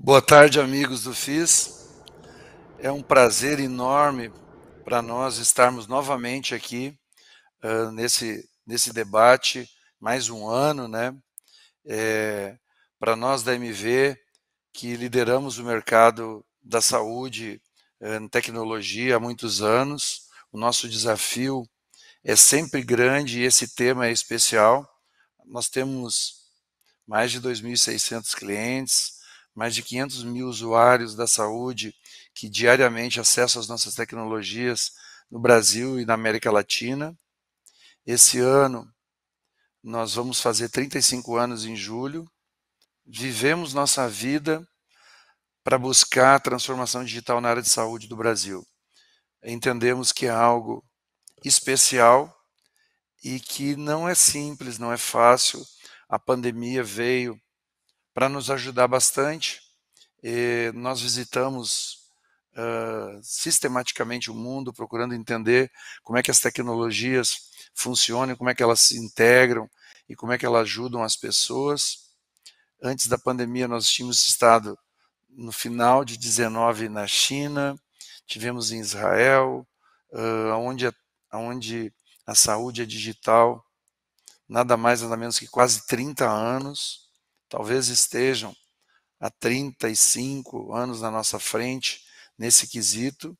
Boa tarde, amigos do FIS. É um prazer enorme para nós estarmos novamente aqui nesse debate, mais um ano, né? Para nós da MV, que lideramos o mercado da saúde em tecnologia há muitos anos, o nosso desafio é sempre grande e esse tema é especial. Nós temos mais de 2.600 clientes, mais de 500 mil usuários da saúde que diariamente acessam as nossas tecnologias no Brasil e na América Latina. Esse ano nós vamos fazer 35 anos em julho. Vivemos nossa vida para buscar a transformação digital na área de saúde do Brasil. Entendemos que é algo especial e que não é simples, não é fácil. A pandemia veio para nos ajudar bastante. Nós visitamos sistematicamente o mundo, procurando entender como é que as tecnologias funcionam, como é que elas se integram e como é que elas ajudam as pessoas. Antes da pandemia, nós tínhamos estado no final de 19 na China, tivemos em Israel, onde a saúde é digital, nada mais nada menos que quase 30 anos, talvez estejam há 35 anos na nossa frente nesse quesito.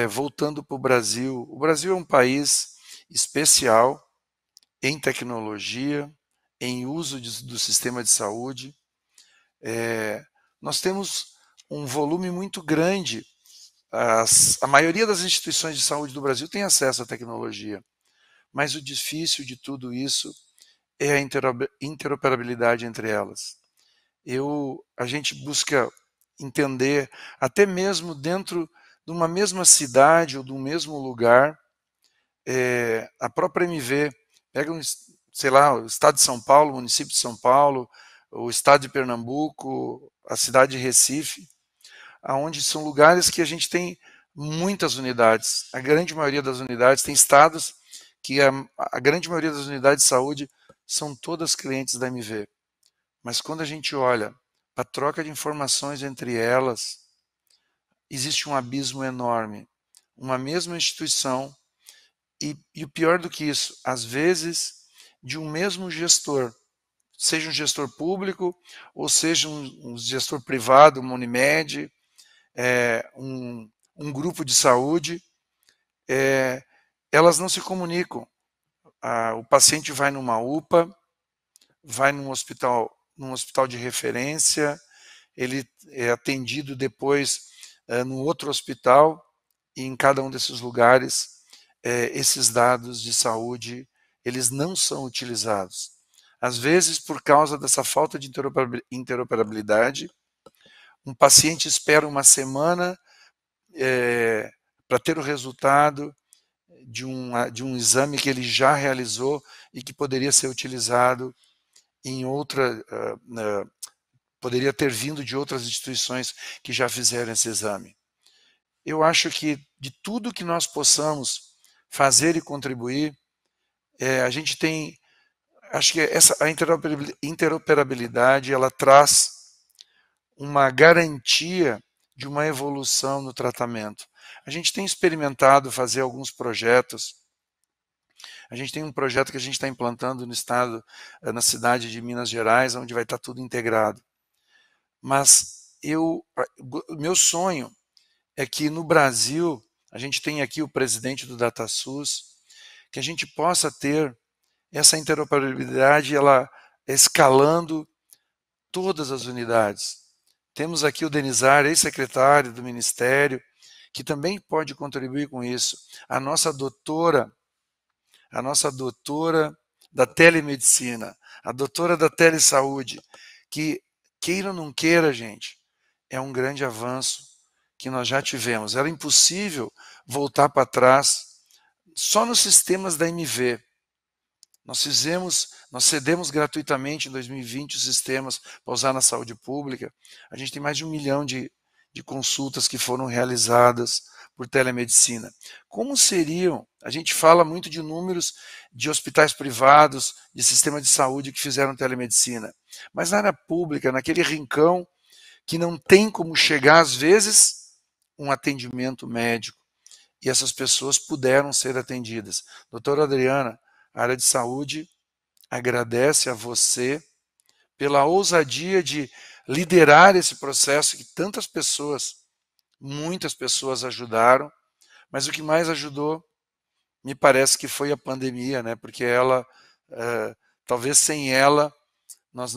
Voltando para o Brasil é um país especial em tecnologia, em uso do sistema de saúde. Nós temos um volume muito grande. A maioria das instituições de saúde do Brasil tem acesso à tecnologia, mas o difícil de tudo isso é a interoperabilidade entre elas. A gente busca entender, até mesmo dentro de uma mesma cidade ou de um mesmo lugar, a própria MV pega, sei lá, o estado de São Paulo, o município de São Paulo, o estado de Pernambuco, a cidade de Recife, aonde são lugares que a gente tem muitas unidades. A grande maioria das unidades tem estados que a grande maioria das unidades de saúde são todas clientes da MV. Mas quando a gente olha para a troca de informações entre elas, existe um abismo enorme. Uma mesma instituição, e o pior do que isso, às vezes, de um mesmo gestor, seja um gestor público, ou seja um gestor privado, uma Unimed, um grupo de saúde, elas não se comunicam. O paciente vai numa UPA, vai num hospital de referência, ele é atendido depois num outro hospital, e em cada um desses lugares, esses dados de saúde, eles não são utilizados. Às vezes, por causa dessa falta de interoperabilidade, um paciente espera uma semana para ter o resultado de um exame que ele já realizou e que poderia ser utilizado em outra, poderia ter vindo de outras instituições que já fizeram esse exame. Eu acho que de tudo que nós possamos fazer e contribuir, a gente tem, acho que a interoperabilidade, ela traz uma garantia de uma evolução no tratamento. A gente tem experimentado fazer alguns projetos. A gente tem um projeto que a gente está implantando no estado, na cidade de Minas Gerais, onde vai estar tudo integrado. Mas meu sonho é que no Brasil, a gente tem aqui o presidente do DataSUS, que a gente possa ter essa interoperabilidade, ela escalando todas as unidades. Temos aqui o Denizar, ex-secretário do Ministério, que também pode contribuir com isso. A nossa doutora da telemedicina, a doutora da telesaúde, que, queira ou não queira, gente, é um grande avanço que nós já tivemos. Era impossível voltar para trás só nos sistemas da MV. Nós cedemos gratuitamente em 2020 os sistemas para usar na saúde pública. A gente tem mais de 1 milhão de consultas que foram realizadas por telemedicina. Como seriam? A gente fala muito de números de hospitais privados, de sistema de saúde que fizeram telemedicina. Mas na área pública, naquele rincão que não tem como chegar, às vezes, um atendimento médico. E essas pessoas puderam ser atendidas. Doutora Adriana, a área de saúde agradece a você pela ousadia de liderar esse processo que tantas pessoas, muitas pessoas ajudaram, mas o que mais ajudou, me parece que foi a pandemia, né? Porque ela, talvez sem ela, nós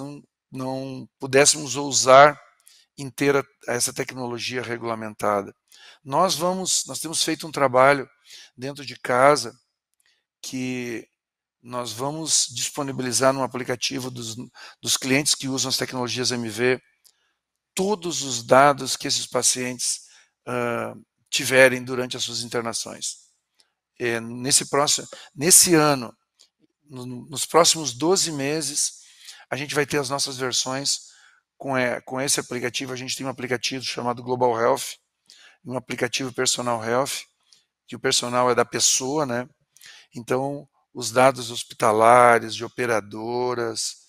não pudéssemos ousar em ter essa tecnologia regulamentada. Nós temos feito um trabalho dentro de casa que nós vamos disponibilizar no aplicativo dos clientes que usam as tecnologias MV todos os dados que esses pacientes tiverem durante as suas internações. Nesse ano, nos próximos 12 meses, a gente vai ter as nossas versões com esse aplicativo. A gente tem um aplicativo chamado Global Health, um aplicativo Personal Health, que o personal é da pessoa, né? Então, os dados hospitalares, de operadoras,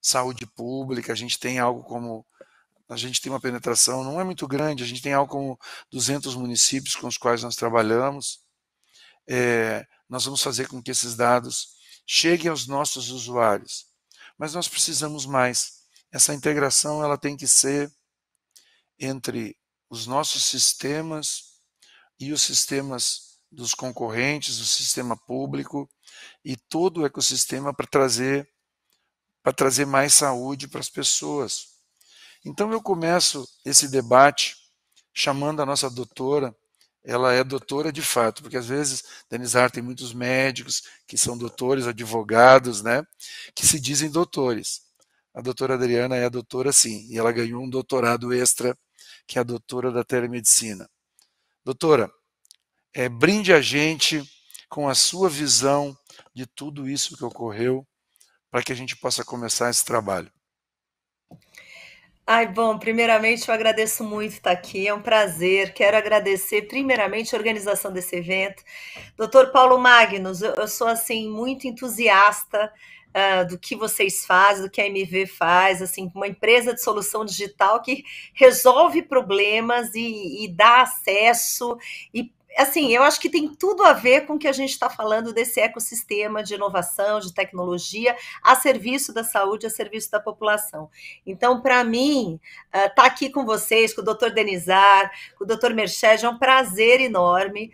saúde pública, a gente tem uma penetração, não é muito grande, a gente tem algo como 200 municípios com os quais nós trabalhamos. Nós vamos fazer com que esses dados cheguem aos nossos usuários. Mas nós precisamos mais. Essa integração ela tem que ser entre os nossos sistemas e os sistemas dos concorrentes, o sistema público e todo o ecossistema para trazer mais saúde para as pessoas. Então eu começo esse debate chamando a nossa doutora, ela é doutora de fato, porque às vezes, Denizar, tem muitos médicos que são doutores, advogados, né, que se dizem doutores. A doutora Adriana é a doutora sim, e ela ganhou um doutorado extra, que é a doutora da telemedicina. Doutora, brinde a gente com a sua visão de tudo isso que ocorreu, para que a gente possa começar esse trabalho. Ai, bom, primeiramente eu agradeço muito estar aqui, é um prazer. Quero agradecer primeiramente a organização desse evento. Doutor Paulo Magnus, eu sou assim muito entusiasta do que vocês fazem, do que a MV faz, assim, uma empresa de solução digital que resolve problemas e dá acesso e assim, eu acho que tem tudo a ver com o que a gente está falando desse ecossistema de inovação, de tecnologia, a serviço da saúde, a serviço da população. Então, para mim, estar aqui com vocês, com o doutor Denizar, com o doutor Merched, é um prazer enorme.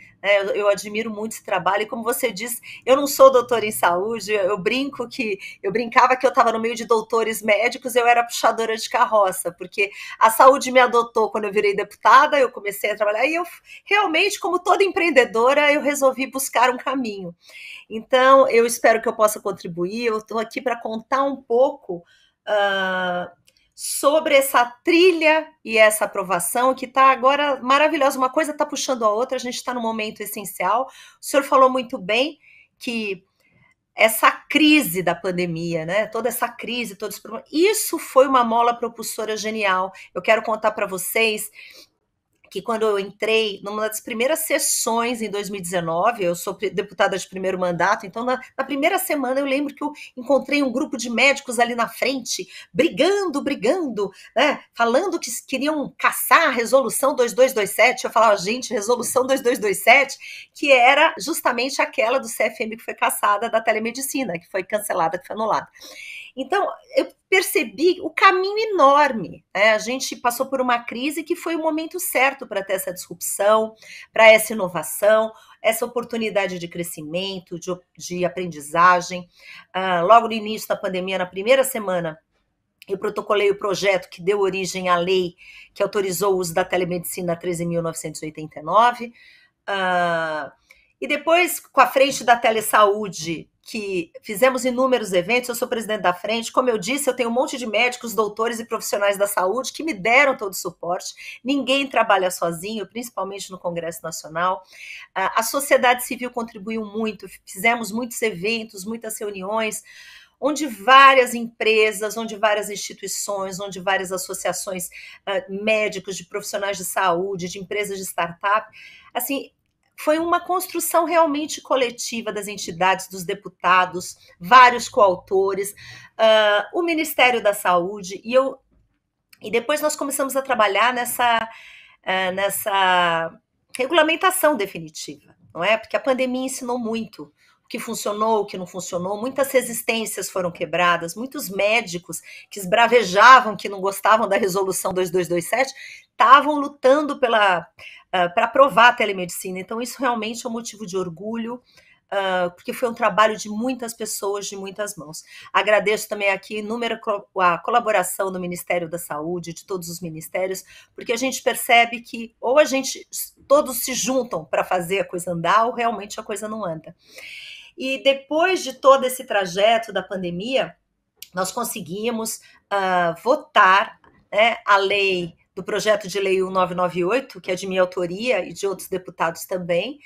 Eu admiro muito esse trabalho, e como você disse, eu não sou doutora em saúde, eu brincava que eu estava no meio de doutores médicos, eu era puxadora de carroça, porque a saúde me adotou quando eu virei deputada, eu comecei a trabalhar, e eu realmente, como toda empreendedora, eu resolvi buscar um caminho. Então, eu espero que eu possa contribuir, eu estou aqui para contar um pouco sobre essa trilha e essa aprovação que está agora maravilhosa. Uma coisa está puxando a outra, a gente está num momento essencial. O senhor falou muito bem que essa crise da pandemia, né? Toda essa crise, todos os problemas, isso foi uma mola propulsora genial. Eu quero contar para vocês que quando eu entrei numa das primeiras sessões em 2019, eu sou deputada de primeiro mandato, então na primeira semana eu lembro que eu encontrei um grupo de médicos ali na frente, brigando, né, falando que queriam caçar a resolução 2227, eu falava, gente, resolução 2227, que era justamente aquela do CFM que foi caçada, da telemedicina, que foi cancelada, que foi anulada. Então, eu percebi o caminho enorme. Né? A gente passou por uma crise que foi o momento certo para ter essa disrupção, para essa inovação, essa oportunidade de crescimento, de aprendizagem. Logo no início da pandemia, na primeira semana, eu protocolei o projeto que deu origem à lei que autorizou o uso da telemedicina 13.989. E depois, com a frente da telesaúde, que fizemos inúmeros eventos, eu sou presidente da frente, como eu disse, eu tenho um monte de médicos, doutores e profissionais da saúde que me deram todo o suporte, ninguém trabalha sozinho, principalmente no Congresso Nacional, a sociedade civil contribuiu muito, fizemos muitos eventos, muitas reuniões, onde várias empresas, onde várias instituições, onde várias associações, médicos, de profissionais de saúde, de empresas de startup, assim, foi uma construção realmente coletiva das entidades, dos deputados, vários coautores, o Ministério da Saúde, e eu E depois nós começamos a trabalhar nessa regulamentação definitiva, não é? Porque a pandemia ensinou muito o que funcionou, o que não funcionou, muitas resistências foram quebradas, muitos médicos que esbravejavam, que não gostavam da resolução 2227, estavam lutando para aprovar a telemedicina. Então, isso realmente é um motivo de orgulho, porque foi um trabalho de muitas pessoas, de muitas mãos. Agradeço também aqui a colaboração do Ministério da Saúde, de todos os ministérios, porque a gente percebe que ou a gente todos se juntam para fazer a coisa andar, ou realmente a coisa não anda. E depois de todo esse trajeto da pandemia, nós conseguimos votar, né, a lei do projeto de lei 1998, que é de minha autoria e de outros deputados também.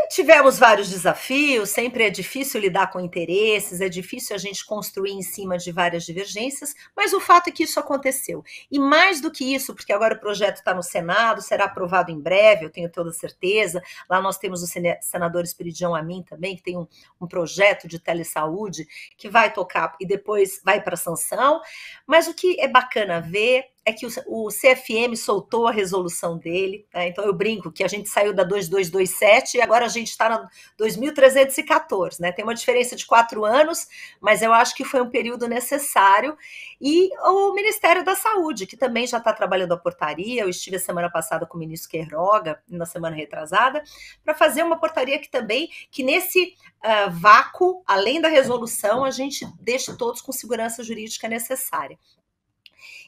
Tivemos vários desafios, sempre é difícil lidar com interesses, é difícil a gente construir em cima de várias divergências, mas o fato é que isso aconteceu. E mais do que isso, porque agora o projeto está no Senado, será aprovado em breve, eu tenho toda certeza. Lá nós temos o senador Esperidião Amin também, que tem um projeto de telesaúde que vai tocar e depois vai para a sanção. Mas o que é bacana ver é que o CFM soltou a resolução dele, né? Então eu brinco que a gente saiu da 2227 e agora a gente está na 2314, né? Tem uma diferença de 4 anos, mas eu acho que foi um período necessário. E o Ministério da Saúde, que também já está trabalhando a portaria, eu estive a semana passada com o ministro Queiroga, na semana retrasada, para fazer uma portaria que nesse vácuo, além da resolução, a gente deixe todos com segurança jurídica necessária.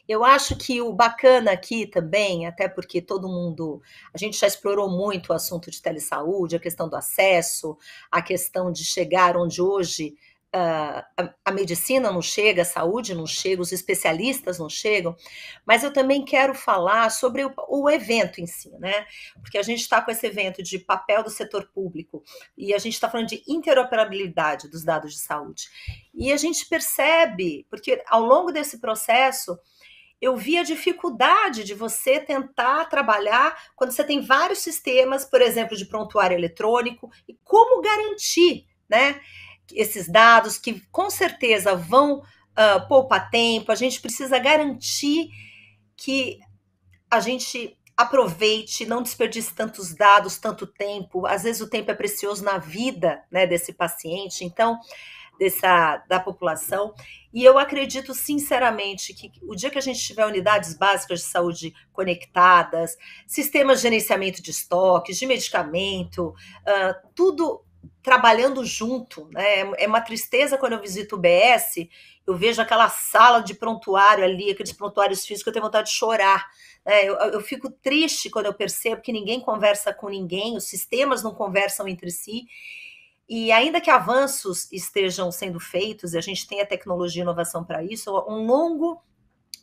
Eu acho que o bacana aqui também, até porque a gente já explorou muito o assunto de telesaúde, a questão do acesso, a questão de chegar onde hoje a medicina não chega, a saúde não chega, os especialistas não chegam, mas eu também quero falar sobre o evento em si, né? Porque a gente está com esse evento de papel do setor público e a gente está falando de interoperabilidade dos dados de saúde. E a gente percebe, porque ao longo desse processo, eu vi a dificuldade de você tentar trabalhar quando você tem vários sistemas, por exemplo, de prontuário eletrônico, e como garantir, né, esses dados que com certeza vão poupar tempo. A gente precisa garantir que a gente aproveite, não desperdice tantos dados, tanto tempo. Às vezes o tempo é precioso na vida, né, desse paciente. Então, da população, e eu acredito sinceramente que o dia que a gente tiver unidades básicas de saúde conectadas, sistemas de gerenciamento de estoques, de medicamento, tudo trabalhando junto, né? É uma tristeza quando eu visito o BS, eu vejo aquela sala de prontuário ali, aqueles prontuários físicos, eu tenho vontade de chorar. Eu fico triste quando eu percebo que ninguém conversa com ninguém, os sistemas não conversam entre si. E ainda que avanços estejam sendo feitos, e a gente tem a tecnologia e inovação para isso, um longo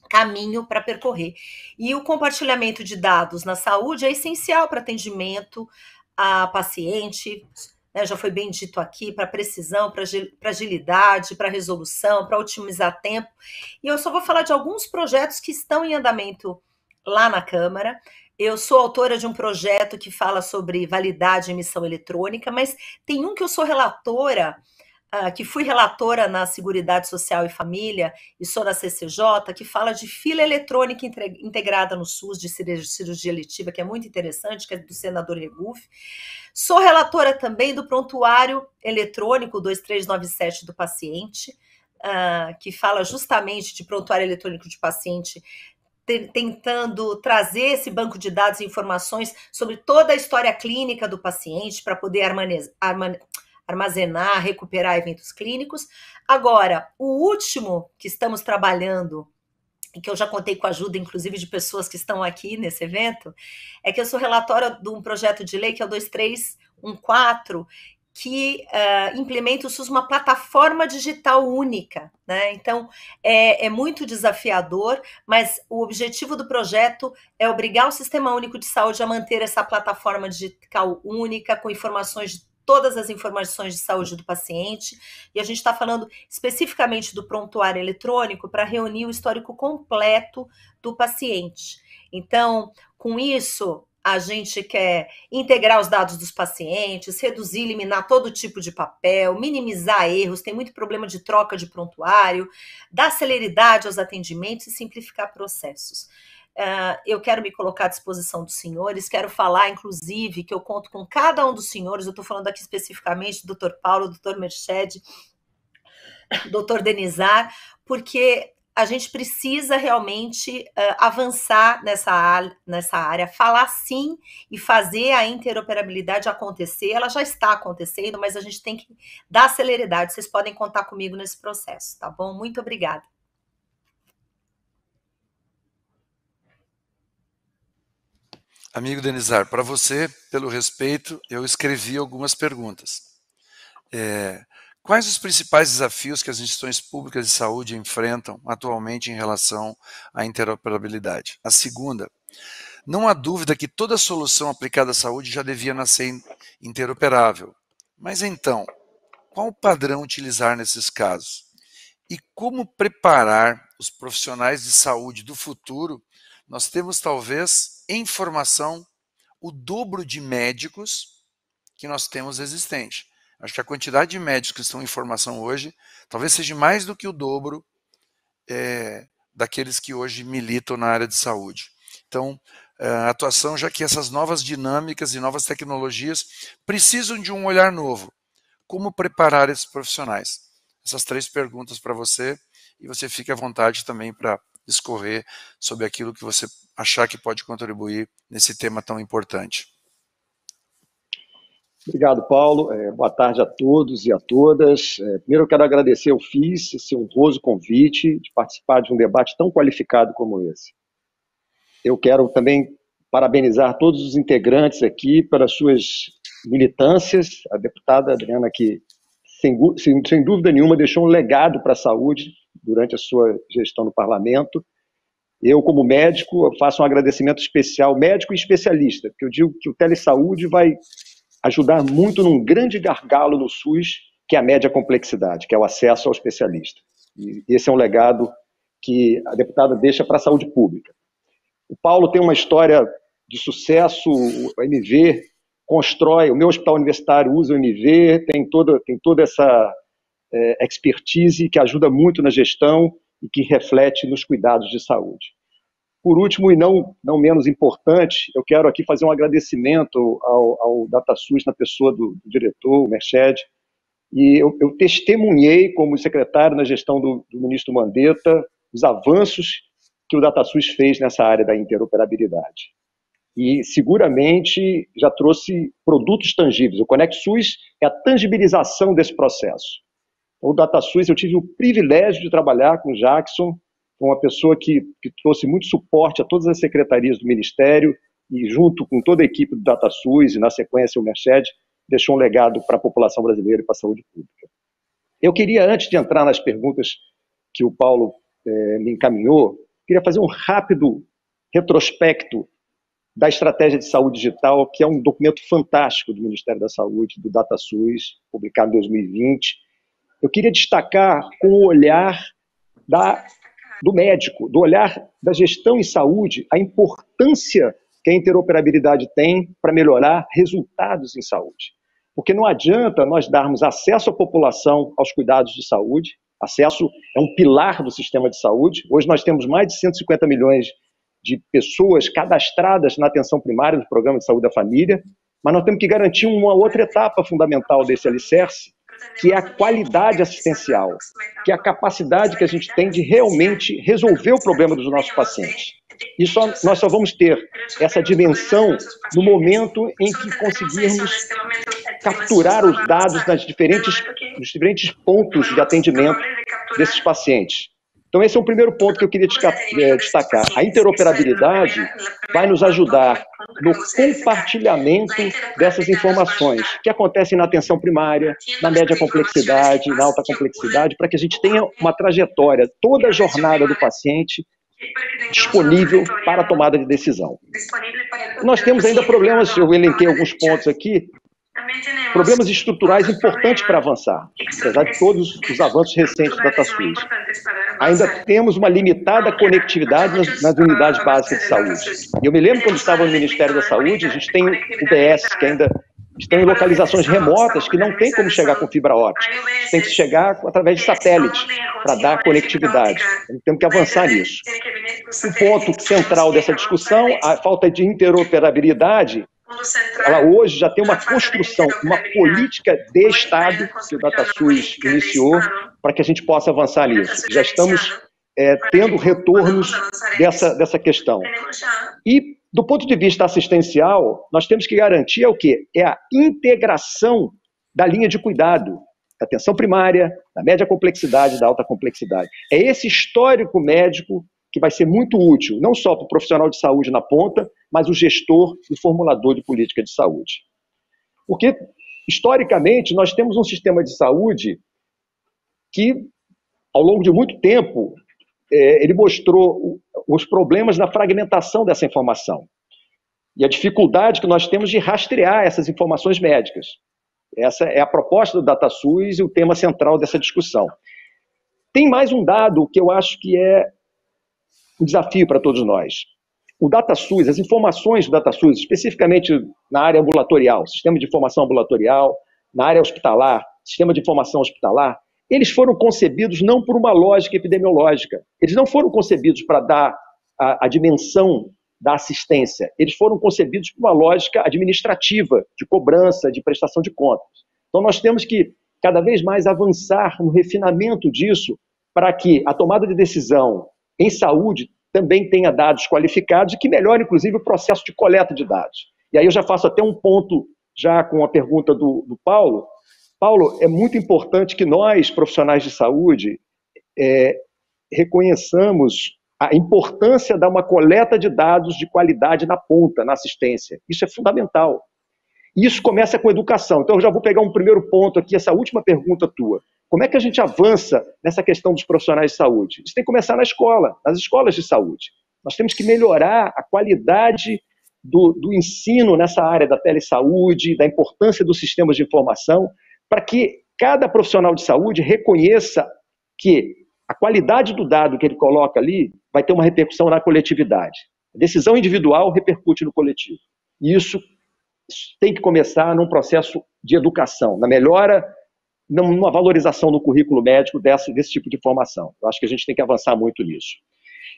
caminho para percorrer. E o compartilhamento de dados na saúde é essencial para atendimento a paciente, né, já foi bem dito aqui, para precisão, para agilidade, para resolução, para otimizar tempo. E eu só vou falar de alguns projetos que estão em andamento lá na Câmara. Eu sou autora de um projeto que fala sobre validade e emissão eletrônica, mas tem um que eu sou relatora, que fui relatora na Seguridade Social e Família, e sou da CCJ, que fala de fila eletrônica integrada no SUS, de cirurgia eletiva, que é muito interessante, que é do senador Regufe. Sou relatora também do prontuário eletrônico 2397 do paciente, que fala justamente de prontuário eletrônico de paciente, tentando trazer esse banco de dados e informações sobre toda a história clínica do paciente para poder armazenar, recuperar eventos clínicos. Agora, o último que estamos trabalhando, e que eu já contei com a ajuda, inclusive, de pessoas que estão aqui nesse evento, é que eu sou relatora de um projeto de lei, que é o 2314, que implementa o SUS, uma plataforma digital única, né? Então, é muito desafiador, mas o objetivo do projeto é obrigar o Sistema Único de Saúde a manter essa plataforma digital única, com todas as informações de saúde do paciente, e a gente está falando especificamente do prontuário eletrônico para reunir o histórico completo do paciente. Então, com isso, a gente quer integrar os dados dos pacientes, reduzir, eliminar todo tipo de papel, minimizar erros, tem muito problema de troca de prontuário, dar celeridade aos atendimentos e simplificar processos. Eu quero me colocar à disposição dos senhores, quero falar, inclusive, que eu conto com cada um dos senhores, eu estou falando aqui especificamente do Dr. Paulo, do Dr. Merched, doutor Denizar, porque a gente precisa realmente avançar nessa área, falar sim e fazer a interoperabilidade acontecer. Ela já está acontecendo, mas a gente tem que dar celeridade. Vocês podem contar comigo nesse processo, tá bom? Muito obrigada. Amigo Denizar, para você, pelo respeito, eu escrevi algumas perguntas. Quais os principais desafios que as instituições públicas de saúde enfrentam atualmente em relação à interoperabilidade? A segunda, não há dúvida que toda solução aplicada à saúde já devia nascer interoperável. Mas então, qual o padrão utilizar nesses casos? E como preparar os profissionais de saúde do futuro? Nós temos, talvez, em formação, o dobro de médicos que nós temos existente. Acho que a quantidade de médicos que estão em formação hoje talvez seja mais do que o dobro daqueles que hoje militam na área de saúde. Então, a atuação, já que essas novas dinâmicas e novas tecnologias precisam de um olhar novo. Como preparar esses profissionais? Essas 3 perguntas para você, e você fique à vontade também para discorrer sobre aquilo que você achar que pode contribuir nesse tema tão importante. Obrigado, Paulo. Boa tarde a todos e a todas. Primeiro eu quero agradecer ao FIS esse honroso convite de participar de um debate tão qualificado como esse. Eu quero também parabenizar todos os integrantes aqui pelas suas militâncias. A deputada Adriana, que sem dúvida nenhuma deixou um legado para a saúde durante a sua gestão no parlamento. Eu, como médico, faço um agradecimento especial, médico e especialista, porque eu digo que o telesaúde vai ajudar muito num grande gargalo no SUS, que é a média complexidade, que é o acesso ao especialista. E esse é um legado que a deputada deixa para a saúde pública. O Paulo tem uma história de sucesso, o MV constrói, o meu hospital universitário usa o MV, tem toda essa expertise que ajuda muito na gestão e que reflete nos cuidados de saúde. Por último, e não menos importante, eu quero aqui fazer um agradecimento ao DataSUS na pessoa do diretor, o Merched, e eu testemunhei como secretário na gestão do ministro Mandetta os avanços que o DataSUS fez nessa área da interoperabilidade. E seguramente já trouxe produtos tangíveis. O ConectSUS é a tangibilização desse processo. O DataSUS, eu tive o privilégio de trabalhar com o Jackson, uma pessoa que trouxe muito suporte a todas as secretarias do Ministério e junto com toda a equipe do DataSUS e na sequência o Merched, deixou um legado para a população brasileira e para a saúde pública. Eu queria, antes de entrar nas perguntas que o Paulo me encaminhou, queria fazer um rápido retrospecto da Estratégia de Saúde Digital, que é um documento fantástico do Ministério da Saúde, do DataSUS, publicado em 2020. Eu queria destacar com o olhar do médico, do olhar da gestão em saúde, a importância que a interoperabilidade tem para melhorar resultados em saúde. Porque não adianta nós darmos acesso à população aos cuidados de saúde, acesso é um pilar do sistema de saúde. Hoje nós temos mais de 150 milhões de pessoas cadastradas na atenção primária do Programa de Saúde da Família, mas nós temos que garantir uma outra etapa fundamental desse alicerce, que é a qualidade assistencial, que é a capacidade que a gente tem de realmente resolver o problema dos nossos pacientes. E nós só vamos ter essa dimensão no momento em que conseguirmos capturar os dados nos diferentes pontos de atendimento desses pacientes. Então, esse é o primeiro ponto que eu queria destacar. A interoperabilidade vai nos ajudar no compartilhamento dessas informações que acontecem na atenção primária, na média complexidade, na alta complexidade, para que a gente tenha uma trajetória, toda a jornada do paciente disponível para a tomada de decisão. Nós temos ainda problemas, eu elenquei alguns pontos aqui, problemas estruturais importantes para avançar, apesar de todos os avanços recentes da DataSUS. Ainda temos uma limitada conectividade nas unidades básicas de saúde. E eu me lembro quando estava no Ministério da Saúde, a gente tem UBS que ainda estão em localizações remotas que não tem como chegar com fibra óptica. Tem que chegar através de satélite para dar conectividade. Então, temos que avançar nisso. O ponto central dessa discussão, a falta de interoperabilidade, ela hoje já tem uma construção, uma política de Estado que o DataSUS iniciou para que a gente possa avançar nisso. Já estamos tendo retornos dessa questão. E, do ponto de vista assistencial, nós temos que garantir o quê? É a integração da linha de cuidado, da atenção primária, da média complexidade, da alta complexidade. É esse histórico médico que vai ser muito útil, não só para o profissional de saúde na ponta, mas o gestor e formulador de política de saúde. Porque, historicamente, nós temos um sistema de saúde que, ao longo de muito tempo, ele mostrou os problemas da fragmentação dessa informação e a dificuldade que nós temos de rastrear essas informações médicas. Essa é a proposta do DataSUS e o tema central dessa discussão. Tem mais um dado que eu acho que é um desafio para todos nós. O DataSUS, as informações do DataSUS, especificamente na área ambulatorial, sistema de informação ambulatorial, na área hospitalar, sistema de informação hospitalar, eles foram concebidos não por uma lógica epidemiológica. Eles não foram concebidos para dar a dimensão da assistência. Eles foram concebidos por uma lógica administrativa, de cobrança, de prestação de contas. Então, nós temos que cada vez mais avançar no refinamento disso para que a tomada de decisão em saúde também tenha dados qualificados e que melhore, inclusive, o processo de coleta de dados. E aí eu já faço até um ponto, já com a pergunta do Paulo. Paulo, é muito importante que nós, profissionais de saúde, reconheçamos a importância de uma coleta de dados de qualidade na ponta, na assistência. Isso é fundamental. E isso começa com educação. Então, eu já vou pegar um primeiro ponto aqui, essa última pergunta tua. Como é que a gente avança nessa questão dos profissionais de saúde? Isso tem que começar na escola, nas escolas de saúde. Nós temos que melhorar a qualidade do ensino nessa área da telesaúde, da importância dos sistemas de informação, para que cada profissional de saúde reconheça que a qualidade do dado que ele coloca ali vai ter uma repercussão na coletividade. A decisão individual repercute no coletivo. E isso tem que começar num processo de educação, na melhora, numa valorização no currículo médico desse tipo de informação. Eu acho que a gente tem que avançar muito nisso.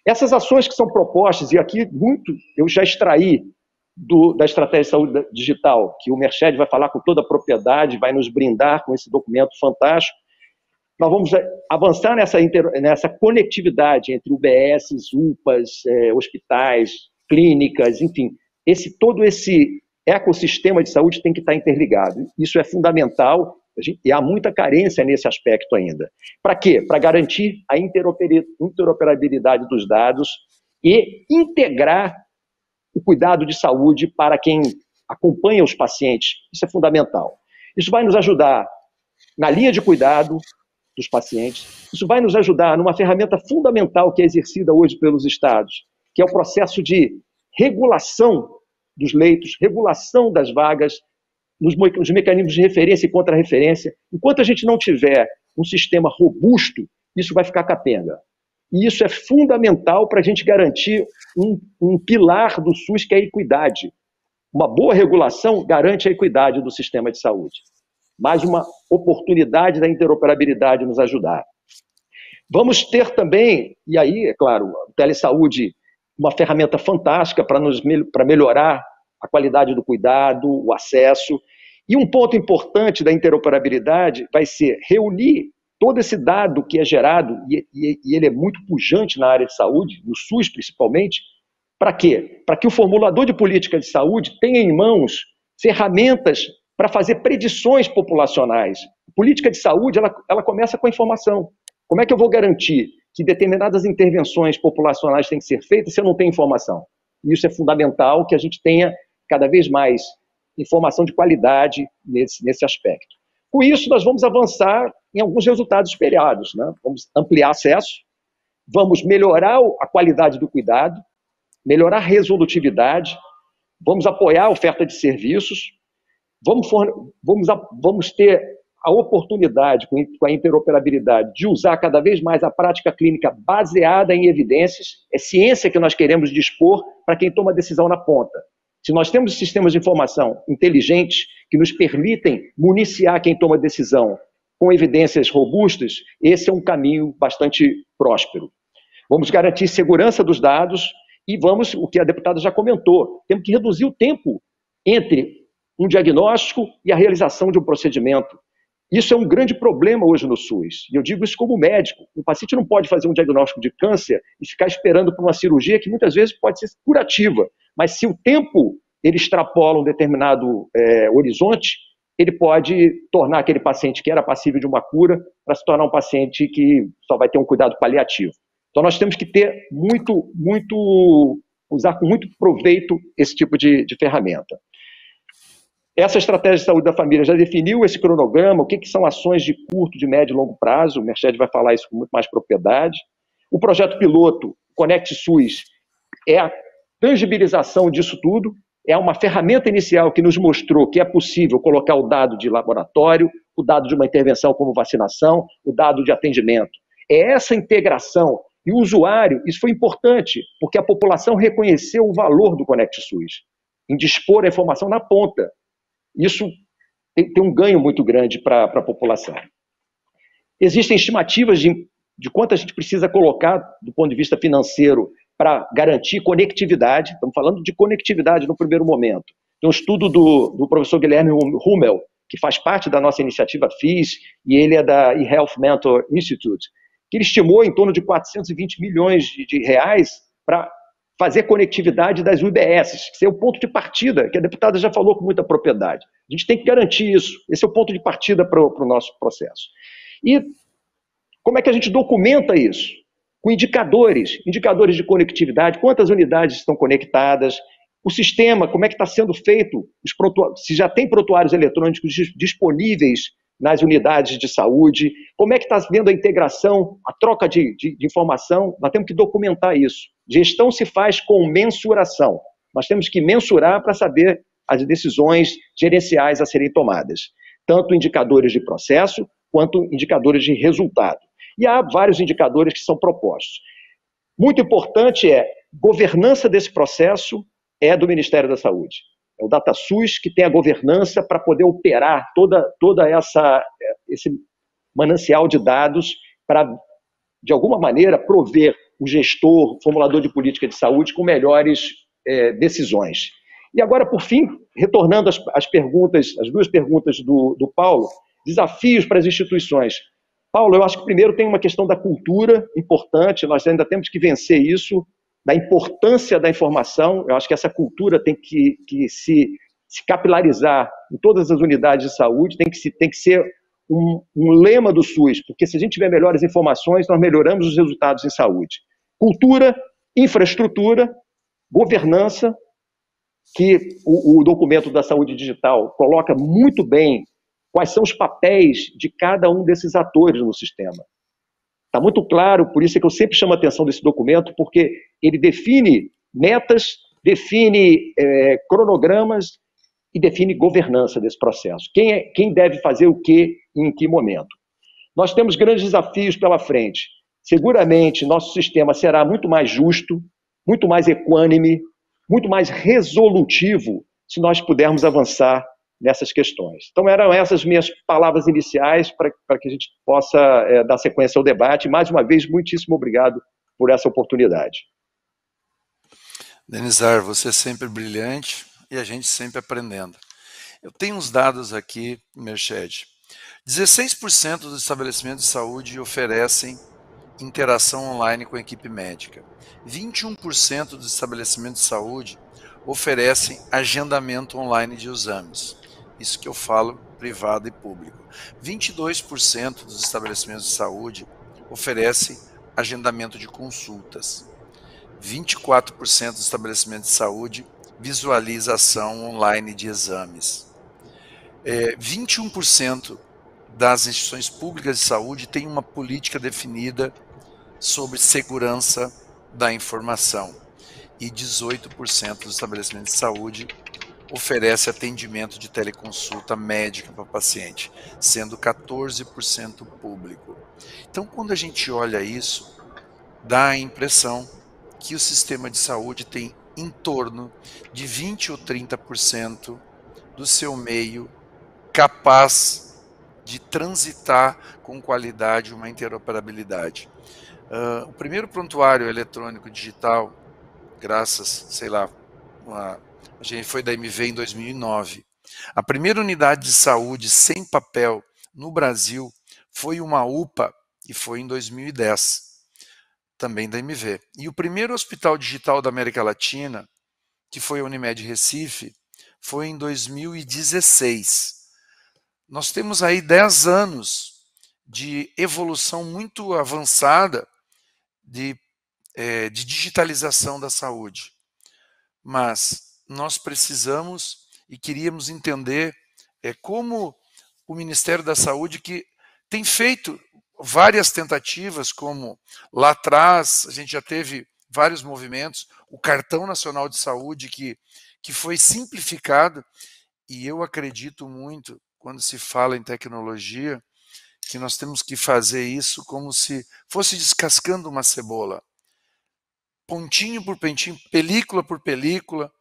Essas ações que são propostas, e aqui muito eu já extraí da Estratégia de Saúde Digital, que o Merched vai falar com toda a propriedade, vai nos brindar com esse documento fantástico. Nós vamos avançar nessa conectividade entre UBS, UPAs, hospitais, clínicas, enfim. Todo esse ecossistema de saúde tem que estar interligado. Isso é fundamental e há muita carência nesse aspecto ainda. Para quê? Para garantir a interoperabilidade dos dados e integrar o cuidado de saúde para quem acompanha os pacientes. Isso é fundamental. Isso vai nos ajudar na linha de cuidado dos pacientes. Isso vai nos ajudar numa ferramenta fundamental que é exercida hoje pelos estados, que é o processo de regulação dos leitos, regulação das vagas, nos mecanismos de referência e contra-referência. Enquanto a gente não tiver um sistema robusto, isso vai ficar capenga. E isso é fundamental para a gente garantir um pilar do SUS, que é a equidade. Uma boa regulação garante a equidade do sistema de saúde. Mais uma oportunidade da interoperabilidade nos ajudar. Vamos ter também, e aí, é claro, a telesaúde, uma ferramenta fantástica para melhorar a qualidade do cuidado, o acesso. E um ponto importante da interoperabilidade vai ser reunir todo esse dado que é gerado, e ele é muito pujante na área de saúde, no SUS principalmente, para quê? Para que o formulador de política de saúde tenha em mãos ferramentas para fazer predições populacionais. A política de saúde, ela começa com a informação. Como é que eu vou garantir que determinadas intervenções populacionais têm que ser feitas se eu não tenho informação? E isso é fundamental, que a gente tenha cada vez mais informação de qualidade nesse aspecto. Com isso, nós vamos avançar em alguns resultados esperados, né? Vamos ampliar acesso, vamos melhorar a qualidade do cuidado, melhorar a resolutividade, vamos apoiar a oferta de serviços, vamos ter a oportunidade, com a interoperabilidade, de usar cada vez mais a prática clínica baseada em evidências, é ciência que nós queremos dispor para quem toma decisão na ponta. Se nós temos sistemas de informação inteligentes que nos permitem municiar quem toma decisão com evidências robustas, esse é um caminho bastante próspero. Vamos garantir segurança dos dados e vamos, o que a deputada já comentou, temos que reduzir o tempo entre um diagnóstico e a realização de um procedimento. Isso é um grande problema hoje no SUS, e eu digo isso como médico. O paciente não pode fazer um diagnóstico de câncer e ficar esperando por uma cirurgia que muitas vezes pode ser curativa, mas se o tempo ele extrapola um determinado horizonte, ele pode tornar aquele paciente que era passível de uma cura para se tornar um paciente que só vai ter um cuidado paliativo. Então nós temos que ter usar com muito proveito esse tipo de ferramenta. Essa estratégia de saúde da família já definiu esse cronograma, o que são ações de curto, de médio e longo prazo, o Merched vai falar isso com muito mais propriedade. O projeto piloto, Conect SUS, é a tangibilização disso tudo, é uma ferramenta inicial que nos mostrou que é possível colocar o dado de laboratório, o dado de uma intervenção como vacinação, o dado de atendimento. É essa integração, e o usuário, isso foi importante, porque a população reconheceu o valor do Conect SUS, em dispor a informação na ponta. Isso tem um ganho muito grande para a população. Existem estimativas de quanto a gente precisa colocar do ponto de vista financeiro para garantir conectividade. Estamos falando de conectividade no primeiro momento. Tem um estudo do professor Guilherme Hummel, que faz parte da nossa iniciativa FIS, e ele é da eHealth Mentor Institute, que ele estimou em torno de 420 milhões de reais para fazer conectividade das UBSs, que é o ponto de partida, que a deputada já falou com muita propriedade. A gente tem que garantir isso. Esse é o ponto de partida para o nosso processo. E como é que a gente documenta isso? Com indicadores de conectividade, quantas unidades estão conectadas, o sistema, como é que está sendo feito, se já tem prontuários eletrônicos disponíveis nas unidades de saúde, como é que está havendo a integração, a troca de informação, nós temos que documentar isso. Gestão se faz com mensuração. Nós temos que mensurar para saber as decisões gerenciais a serem tomadas, tanto indicadores de processo quanto indicadores de resultado. E há vários indicadores que são propostos. Muito importante governança desse processo é do Ministério da Saúde. É o DataSUS que tem a governança para poder operar toda esse manancial de dados para, de alguma maneira, prover o gestor, o formulador de política de saúde com melhores decisões. E agora, por fim, retornando às duas perguntas do Paulo, desafios para as instituições. Paulo, eu acho que primeiro tem uma questão da cultura importante, nós ainda temos que vencer isso, da importância da informação. Eu acho que essa cultura tem que se capilarizar em todas as unidades de saúde, tem que ser um lema do SUS, porque se a gente tiver melhores informações, nós melhoramos os resultados em saúde. Cultura, infraestrutura, governança, que o documento da saúde digital coloca muito bem quais são os papéis de cada um desses atores no sistema. Está muito claro, por isso é que eu sempre chamo a atenção desse documento, porque ele define metas, define cronogramas e define governança desse processo. Quem deve fazer o quê e em que momento. Nós temos grandes desafios pela frente. Seguramente, nosso sistema será muito mais justo, muito mais equânime, muito mais resolutivo, se nós pudermos avançar nessas questões. Então, eram essas minhas palavras iniciais para que a gente possa dar sequência ao debate. Mais uma vez, muitíssimo obrigado por essa oportunidade. Denizar, você é sempre brilhante e a gente sempre aprendendo. Eu tenho uns dados aqui, Merched. 16% dos estabelecimentos de saúde oferecem interação online com a equipe médica. 21% dos estabelecimentos de saúde oferecem agendamento online de exames. Isso que eu falo privado e público. 22% dos estabelecimentos de saúde oferecem agendamento de consultas. 24% dos estabelecimentos de saúde visualização online de exames. 21% das instituições públicas de saúde têm uma política definida sobre segurança da informação. E 18% dos estabelecimentos de saúde oferece atendimento de teleconsulta médica para paciente, sendo 14% público. Então, quando a gente olha isso, dá a impressão que o sistema de saúde tem em torno de 20 ou 30% do seu meio capaz de transitar com qualidade uma interoperabilidade. O primeiro prontuário eletrônico digital, graças, sei lá, a gente foi da MV em 2009. A primeira unidade de saúde sem papel no Brasil foi uma UPA e foi em 2010, também da MV. E o primeiro hospital digital da América Latina, que foi a Unimed Recife, foi em 2016. Nós temos aí 10 anos de evolução muito avançada de digitalização da saúde. Mas nós precisamos e queríamos entender como o Ministério da Saúde, que tem feito várias tentativas, como lá atrás a gente já teve vários movimentos, o Cartão Nacional de Saúde que foi simplificado, e eu acredito muito, quando se fala em tecnologia, que nós temos que fazer isso como se fosse descascando uma cebola. Pontinho por pontinho, película por película.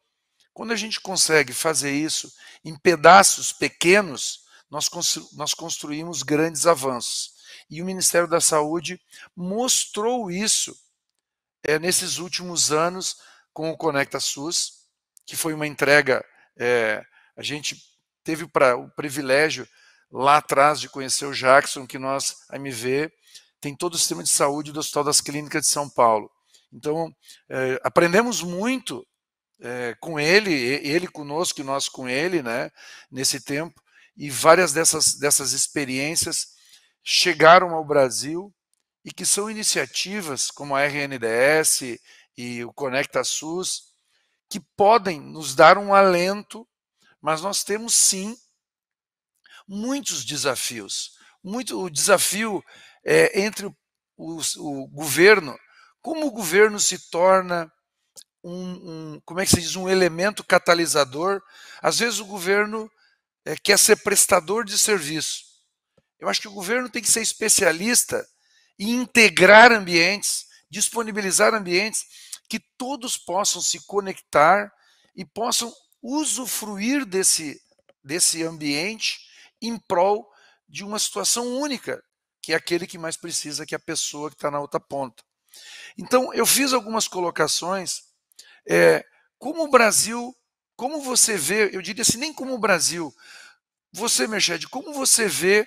Quando a gente consegue fazer isso em pedaços pequenos, nós construímos grandes avanços. E o Ministério da Saúde mostrou isso nesses últimos anos com o Conecta SUS, que foi uma entrega, a gente teve o privilégio lá atrás de conhecer o Jackson, que nós, a MV, tem todo o sistema de saúde do Hospital das Clínicas de São Paulo. Então, aprendemos muito com ele conosco e nós com ele, né, nesse tempo, e várias dessas experiências chegaram ao Brasil e que são iniciativas como a RNDS e o Conecta SUS, que podem nos dar um alento, mas nós temos sim muitos desafios. O desafio entre o governo, como o governo se torna como é que se diz, um elemento catalisador. Às vezes o governo quer ser prestador de serviço. Eu acho que o governo tem que ser especialista em integrar ambientes, disponibilizar ambientes que todos possam se conectar e possam usufruir desse ambiente em prol de uma situação única, que é aquele que mais precisa, que é a pessoa que está na outra ponta. Então, eu fiz algumas colocações. Como o Brasil, como você vê, eu diria assim, nem como o Brasil, você, Merched, como você vê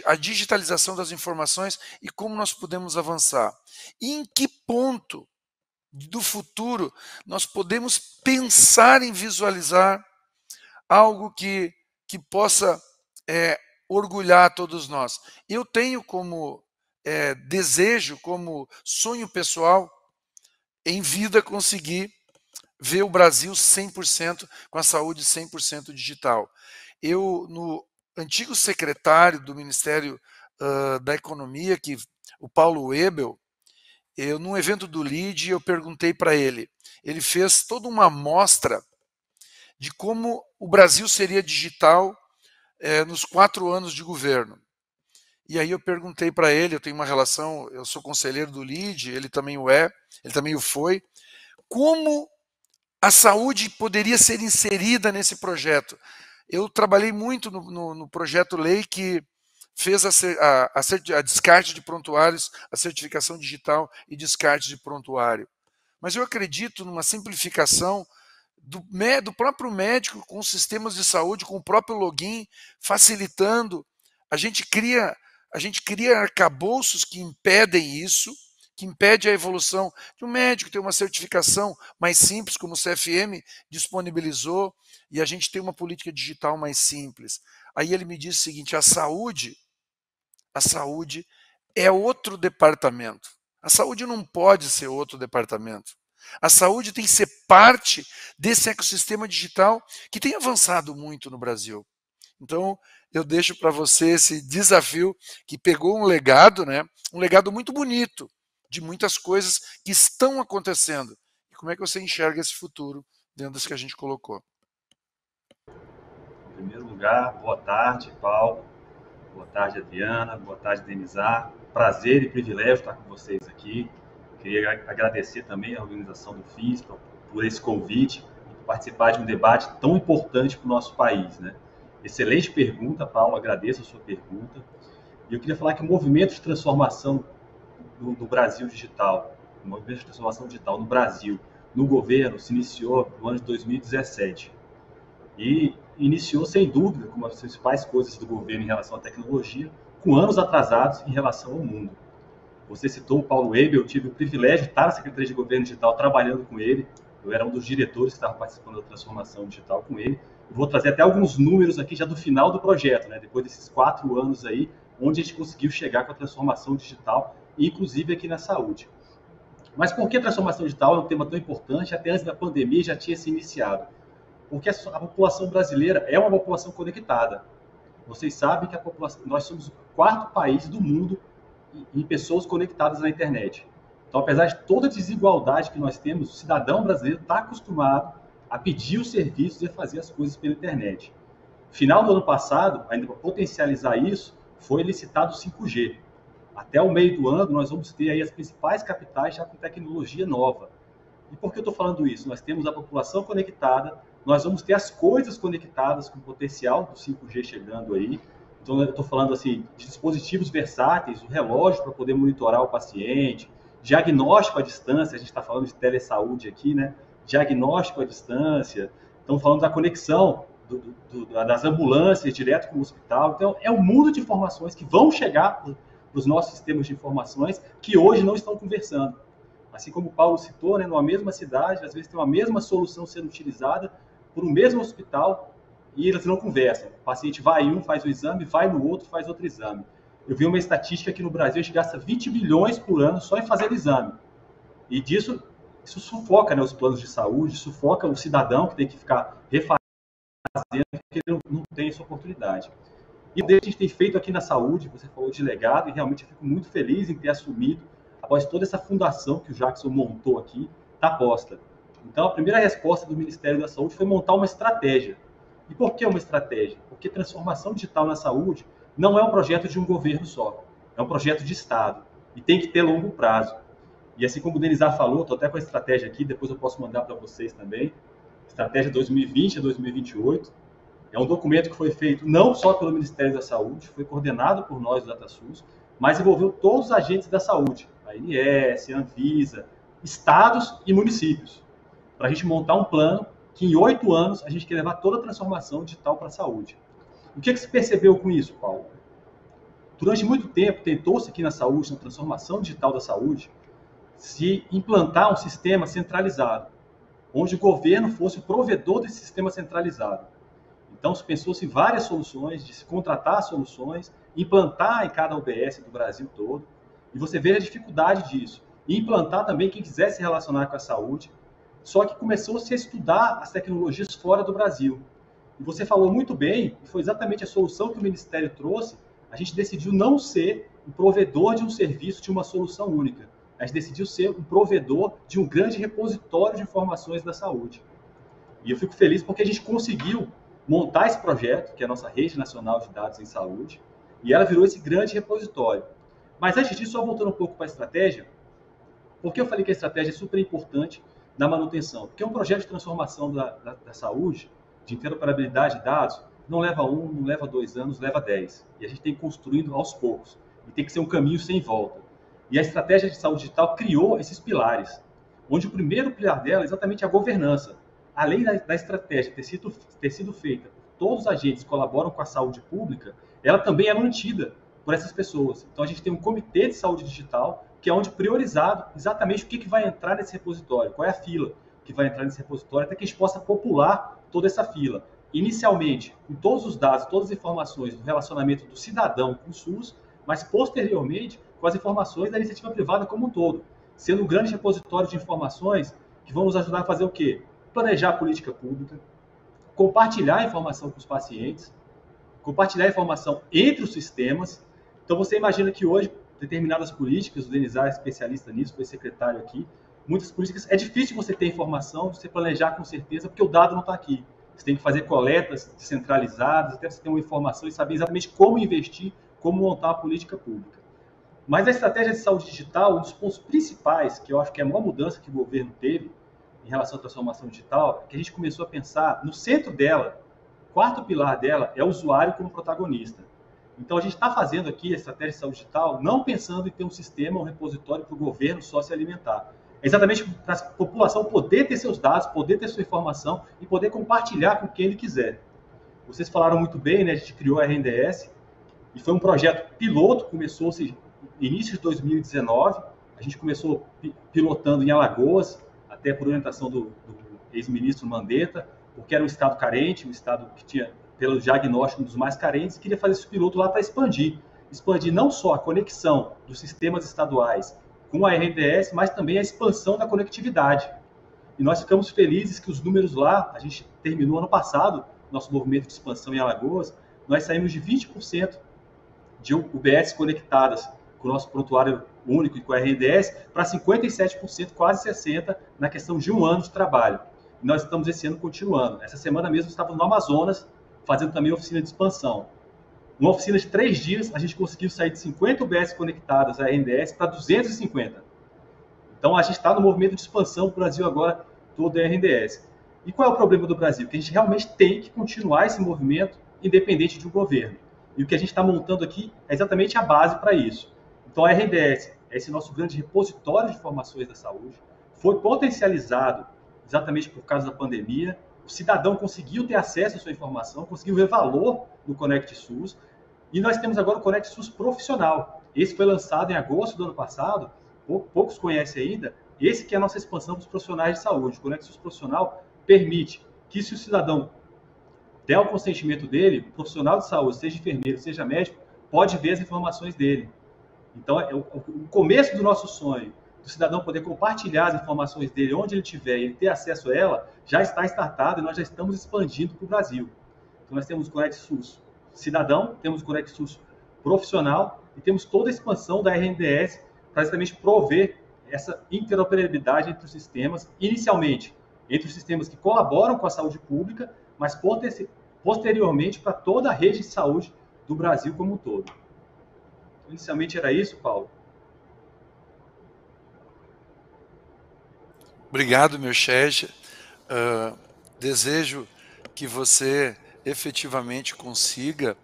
a digitalização das informações e como nós podemos avançar? E em que ponto do futuro nós podemos pensar em visualizar algo que possa orgulhar todos nós? Eu tenho como desejo, como sonho pessoal, em vida conseguir ver o Brasil 100% com a saúde 100% digital. Eu, no antigo secretário do Ministério da Economia, o Paulo Webel, num evento do LIDE, eu perguntei para ele fez toda uma amostra de como o Brasil seria digital nos 4 anos de governo. E aí eu perguntei para ele, eu tenho uma relação, eu sou conselheiro do LIDE, ele também o é, ele também o foi, como a saúde poderia ser inserida nesse projeto. Eu trabalhei muito no projeto lei que fez a descarte de prontuários, a certificação digital e descarte de prontuário. Mas eu acredito numa simplificação do próprio médico com os sistemas de saúde, com o próprio login, facilitando. A gente cria arcabouços que impedem isso, que impede a evolução de um médico ter uma certificação mais simples, como o CFM disponibilizou, e a gente tem uma política digital mais simples. Aí ele me disse o seguinte: a saúde é outro departamento. A saúde não pode ser outro departamento. A saúde tem que ser parte desse ecossistema digital que tem avançado muito no Brasil. Então, eu deixo para você esse desafio que pegou um legado, né? Um legado muito bonito, de muitas coisas que estão acontecendo. E como é que você enxerga esse futuro dentro das que a gente colocou. Em primeiro lugar, boa tarde, Paulo. Boa tarde, Adriana. Boa tarde, Denizar. Prazer e privilégio estar com vocês aqui. Queria agradecer também à organização do FIS por esse convite e por participar de um debate tão importante para o nosso país, né? Excelente pergunta, Paulo. Agradeço a sua pergunta. E eu queria falar que o movimento de transformação do Brasil digital, o movimento de transformação digital no Brasil, no governo, se iniciou no ano de 2017. E iniciou, sem dúvida, como as principais coisas do governo em relação à tecnologia, com anos atrasados em relação ao mundo. Você citou o Paulo Weber, eu tive o privilégio de estar na Secretaria de Governo Digital trabalhando com ele. Eu era um dos diretores que estava participando da transformação digital com ele. Eu vou trazer até alguns números aqui já do final do projeto, né? Depois desses 4 anos aí, onde a gente conseguiu chegar com a transformação digital, inclusive aqui na saúde. Mas por que a transformação digital é um tema tão importante? Até antes da pandemia já tinha se iniciado. Porque a população brasileira é uma população conectada. Vocês sabem que nós somos o 4º país do mundo em pessoas conectadas na internet. Então, apesar de toda a desigualdade que nós temos, o cidadão brasileiro está acostumado a pedir os serviços e a fazer as coisas pela internet. Final do ano passado, ainda para potencializar isso, foi licitado o 5G. Até o meio do ano, nós vamos ter aí as principais capitais já com tecnologia nova. E por que eu estou falando isso? Nós temos a população conectada, nós vamos ter as coisas conectadas com o potencial do 5G chegando aí. Então, eu estou falando assim, de dispositivos versáteis, o relógio para poder monitorar o paciente, diagnóstico à distância, a gente está falando de telesaúde aqui, né? Diagnóstico à distância, estamos falando da conexão das ambulâncias direto com o hospital. Então, é um mundo de informações que vão chegar para os nossos sistemas de informações que hoje não estão conversando. Assim como o Paulo citou, né, numa mesma cidade, às vezes tem uma mesma solução sendo utilizada por um mesmo hospital e eles não conversam. O paciente vai em um, faz o exame, vai no outro, faz outro exame. Eu vi uma estatística que no Brasil a gente gasta 20 bilhões por ano só em fazer exame. E isso sufoca, né, os planos de saúde, sufoca o cidadão que tem que ficar refazendo porque ele não tem essa oportunidade. E o que a gente tem feito aqui na saúde, você falou de legado, e realmente eu fico muito feliz em ter assumido, após toda essa fundação que o Jackson montou aqui, está posta. Então, a primeira resposta do Ministério da Saúde foi montar uma estratégia. E por que uma estratégia? Porque transformação digital na saúde não é um projeto de um governo só, é um projeto de Estado, e tem que ter longo prazo. E assim como o Denizar falou, estou até com a estratégia aqui, depois eu posso mandar para vocês também, estratégia 2020 a 2028, é um documento que foi feito não só pelo Ministério da Saúde, foi coordenado por nós do DataSUS, mas envolveu todos os agentes da saúde, a ANS, a Anvisa, estados e municípios, para a gente montar um plano que em 8 anos a gente quer levar toda a transformação digital para a saúde. O que se percebeu com isso, Paulo? Durante muito tempo, tentou-se aqui na saúde, na transformação digital da saúde, se implantar um sistema centralizado, onde o governo fosse o provedor desse sistema centralizado. Então, se pensou-se em várias soluções, de se contratar soluções, implantar em cada UBS do Brasil todo, e você vê a dificuldade disso. E implantar também quem quisesse se relacionar com a saúde, só que começou-se a estudar as tecnologias fora do Brasil. E você falou muito bem, e foi exatamente a solução que o Ministério trouxe, a gente decidiu não ser o provedor de um serviço, de uma solução única. A gente decidiu ser um provedor de um grande repositório de informações da saúde. E eu fico feliz porque a gente conseguiu montar esse projeto, que é a nossa Rede Nacional de Dados em Saúde, e ela virou esse grande repositório. Mas antes disso, só voltando um pouco para a estratégia, porque eu falei que a estratégia é super importante na manutenção? Porque um projeto de transformação da saúde, de interoperabilidade de dados, não leva 1, não leva 2 anos, leva 10. E a gente tem que ir construindo aos poucos. E tem que ser um caminho sem volta. E a estratégia de saúde digital criou esses pilares, onde o primeiro pilar dela é exatamente a governança. Além da estratégia ter sido feita por todos os agentes que colaboram com a saúde pública, ela também é mantida por essas pessoas. Então, a gente tem um comitê de saúde digital, que é onde priorizado exatamente o que vai entrar nesse repositório, qual é a fila que vai entrar nesse repositório, até que a gente possa popular toda essa fila. Inicialmente, com todos os dados, todas as informações do relacionamento do cidadão com o SUS, mas posteriormente com as informações da iniciativa privada como um todo, sendo um grande repositório de informações que vão nos ajudar a fazer o quê? Planejar a política pública, compartilhar a informação com os pacientes, compartilhar a informação entre os sistemas. Então, você imagina que hoje, determinadas políticas, o Denizar é especialista nisso, foi secretário aqui, muitas políticas, é difícil você ter informação, você planejar com certeza, porque o dado não está aqui. Você tem que fazer coletas descentralizadas, até você ter uma informação e saber exatamente como investir, como montar a política pública. Mas a estratégia de saúde digital, um dos pontos principais, que eu acho que é a maior mudança que o governo teve em relação à transformação digital, é que a gente começou a pensar no centro dela, o quarto pilar dela é o usuário como protagonista. Então, a gente está fazendo aqui a estratégia de saúde digital não pensando em ter um sistema, um repositório para o governo só se alimentar. É exatamente para a população poder ter seus dados, poder ter sua informação e poder compartilhar com quem ele quiser. Vocês falaram muito bem, né? A gente criou a RNDS e foi um projeto piloto, começou-se no início de 2019. A gente começou pilotando em Alagoas, até por orientação do ex-ministro Mandetta, porque era um estado carente, um estado que tinha, pelo diagnóstico, um dos mais carentes, e queria fazer esse piloto lá para expandir não só a conexão dos sistemas estaduais com a RNDS, mas também a expansão da conectividade. E nós ficamos felizes que os números lá, a gente terminou ano passado, nosso movimento de expansão em Alagoas, nós saímos de 20% de UBS conectadas com o nosso prontuário único e com a RNDS para 57%, quase 60%, na questão de um ano de trabalho. E nós estamos esse ano continuando. Essa semana mesmo estávamos no Amazonas, fazendo também oficina de expansão. Uma oficina de 3 dias, a gente conseguiu sair de 50 UBS conectadas à RNDS para 250. Então, a gente está no movimento de expansão do Brasil agora, todo a RNDS. E qual é o problema do Brasil? Que a gente realmente tem que continuar esse movimento independente de um governo. E o que a gente está montando aqui é exatamente a base para isso. Então, a RNDS é esse nosso grande repositório de informações da saúde, foi potencializado exatamente por causa da pandemia. O cidadão conseguiu ter acesso à sua informação, conseguiu ver valor no Conect SUS. E nós temos agora o Conect SUS profissional. Esse foi lançado em agosto do ano passado, poucos conhecem ainda. Esse que é a nossa expansão para os profissionais de saúde. O Conect SUS profissional permite que, se o cidadão der o consentimento dele, o profissional de saúde, seja enfermeiro, seja médico, pode ver as informações dele. Então, o começo do nosso sonho, do cidadão poder compartilhar as informações dele onde ele estiver e ele ter acesso a ela, já está startado e nós já estamos expandindo para o Brasil. Então, nós temos o Conect SUS cidadão, temos o Conect SUS profissional e temos toda a expansão da RNDS para exatamente prover essa interoperabilidade entre os sistemas, inicialmente entre os sistemas que colaboram com a saúde pública, mas posteriormente para toda a rede de saúde do Brasil como um todo. Inicialmente era isso, Paulo. Obrigado, meu chefe. Desejo que você efetivamente consiga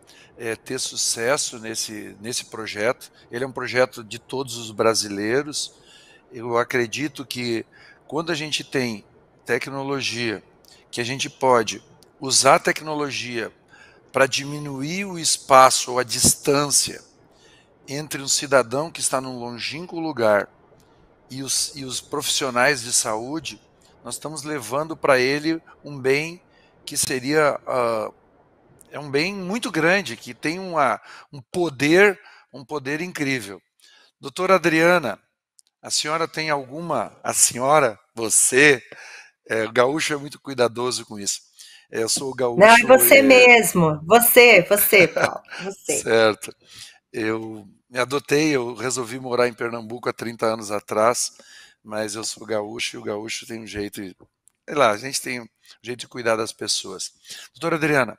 ter sucesso nesse projeto. Ele é um projeto de todos os brasileiros. Eu acredito que quando a gente tem tecnologia, que a gente pode usar a tecnologia para diminuir o espaço ou a distância entre um cidadão que está num longínquo lugar e os profissionais de saúde, nós estamos levando para ele um bem que seria é um bem muito grande, que tem um poder incrível. Doutora Adriana, a senhora tem alguma... Você... o gaúcho é muito cuidadoso com isso. Eu sou o gaúcho... Não, é você mesmo. Você, Paulo. Você. Certo. Eu me adotei, eu resolvi morar em Pernambuco há 30 anos atrás, mas eu sou gaúcho e o gaúcho tem um jeito... Sei lá, a gente tem um jeito de cuidar das pessoas. Doutora Adriana,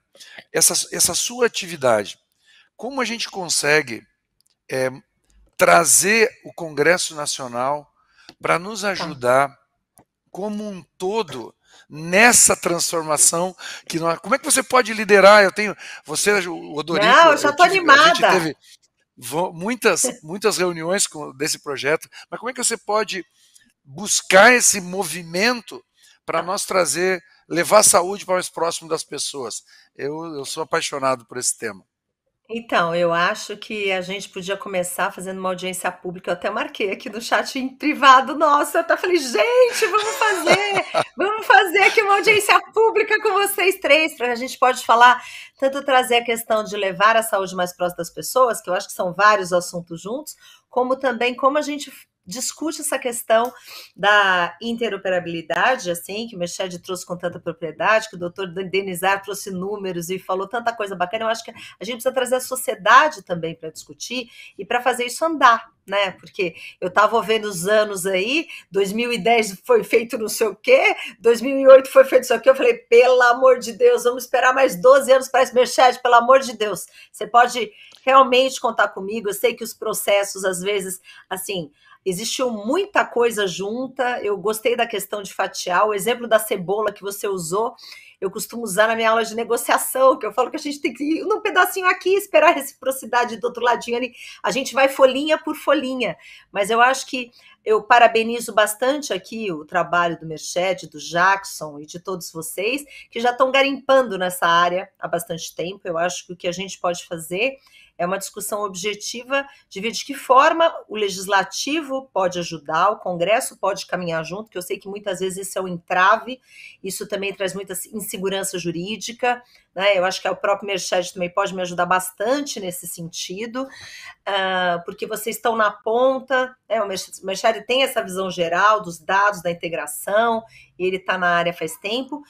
essa sua atividade, como a gente consegue trazer o Congresso Nacional para nos ajudar como um todo nessa transformação que nós... Como é que você pode liderar? Você, o Odorico... Não, eu já estou animada. A gente teve muitas reuniões desse projeto, mas como é que você pode buscar esse movimento para nós levar a saúde para mais próximo das pessoas? Eu sou apaixonado por esse tema. Então, eu acho que a gente podia começar fazendo uma audiência pública. Eu até marquei aqui no chat em privado nosso. Eu até falei, gente, vamos fazer aqui uma audiência pública com vocês três, para a gente pode falar, tanto trazer a questão de levar a saúde mais próxima das pessoas, que eu acho que são vários assuntos juntos, como também como a gente discute essa questão da interoperabilidade, assim, que o Merched trouxe com tanta propriedade, que o doutor Denizar trouxe números e falou tanta coisa bacana. Eu acho que a gente precisa trazer a sociedade também para discutir e para fazer isso andar, né? Porque eu estava vendo os anos aí, 2010 foi feito não sei o quê, 2008 foi feito não sei o quê, eu falei, pelo amor de Deus, vamos esperar mais 12 anos para esse Merched, pelo amor de Deus. Você pode realmente contar comigo, eu sei que os processos, às vezes, assim, existiu muita coisa junta, eu gostei da questão de fatiar, o exemplo da cebola que você usou, eu costumo usar na minha aula de negociação, que eu falo que a gente tem que ir num pedacinho aqui, esperar a reciprocidade do outro ladinho ali, a gente vai folhinha por folhinha, mas eu acho que eu parabenizo bastante aqui o trabalho do Merched, do Jackson e de todos vocês, que já estão garimpando nessa área há bastante tempo. Eu acho que o que a gente pode fazer é uma discussão objetiva de ver de que forma o legislativo pode ajudar, o Congresso pode caminhar junto, que eu sei que muitas vezes isso é um entrave, isso também traz muita insegurança jurídica, né? Eu acho que o próprio Merched também pode me ajudar bastante nesse sentido, porque vocês estão na ponta, né? O Merched tem essa visão geral dos dados, da integração, ele está na área faz tempo,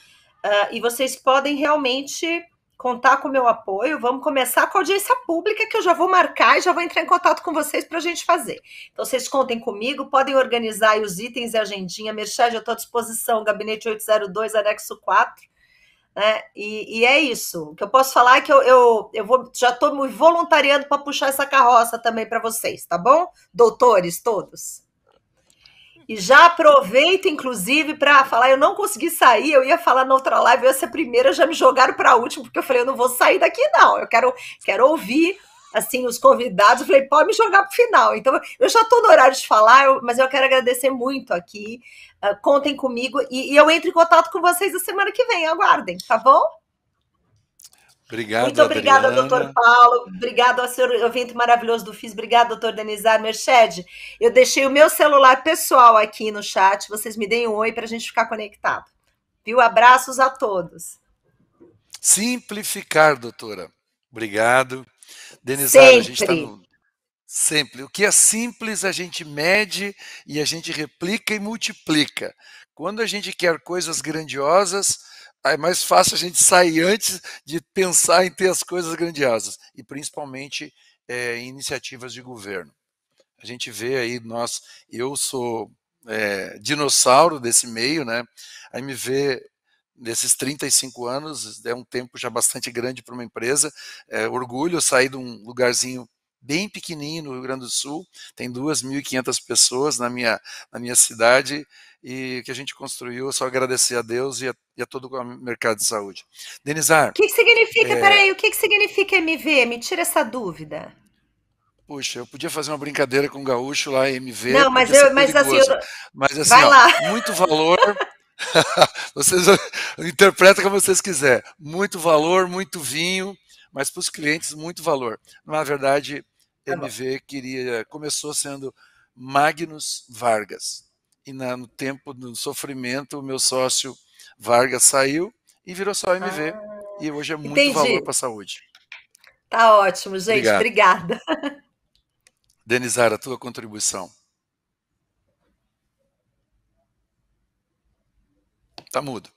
e vocês podem realmente contar com o meu apoio. Vamos começar com a audiência pública, que eu já vou marcar e já vou entrar em contato com vocês para a gente fazer. Então, vocês contem comigo, podem organizar aí os itens e a agendinha. Merched, eu estou à disposição, gabinete 802, anexo 4. Né? E é isso. O que eu posso falar é que já estou me voluntariando para puxar essa carroça também para vocês, tá bom? Doutores todos. E já aproveito, inclusive, para falar, eu não consegui sair, eu ia falar na outra live, eu ia ser a primeira, já me jogaram para a última, porque eu falei, eu não vou sair daqui não, eu quero ouvir, assim, os convidados, eu falei, pode me jogar para o final. Então, eu já estou no horário de falar, mas eu quero agradecer muito aqui, contem comigo, e eu entro em contato com vocês na semana que vem, aguardem, tá bom? Obrigado, muito obrigada, Adriana. doutor Paulo. Obrigado ao seu evento maravilhoso do FIS. Obrigado, doutor Denizar. Merched, eu deixei o meu celular pessoal aqui no chat. Vocês me deem um oi para a gente ficar conectado. Viu? Abraços a todos. Simplificar, doutora. Obrigado. Denizar, a gente está no... Sempre. O que é simples a gente mede e a gente replica e multiplica. Quando a gente quer coisas grandiosas, é mais fácil a gente sair antes de pensar em ter as coisas grandiosas, e principalmente em iniciativas de governo. A gente vê aí, eu sou dinossauro desse meio, né? Aí me vê nesses 35 anos, é um tempo já bastante grande para uma empresa, orgulho sair de um lugarzinho bem pequenininho no Rio Grande do Sul, tem 2.500 pessoas na minha cidade, e o que a gente construiu, é só agradecer a Deus e a todo o mercado de saúde. Denizar... O que significa, peraí, o que significa MV? Me tira essa dúvida. Puxa, eu podia fazer uma brincadeira com o gaúcho lá, MV, não, mas assim, mas assim, ó, muito valor, vocês interpretam como vocês quiserem, muito valor, muito vinho, mas para os clientes muito valor. Na verdade, MV começou sendo Magnus Vargas, e no tempo do sofrimento, o meu sócio Vargas saiu e virou só MV, e hoje é muito valor para a saúde. Tá ótimo, gente, obrigada. Denizar, a tua contribuição. Tá mudo.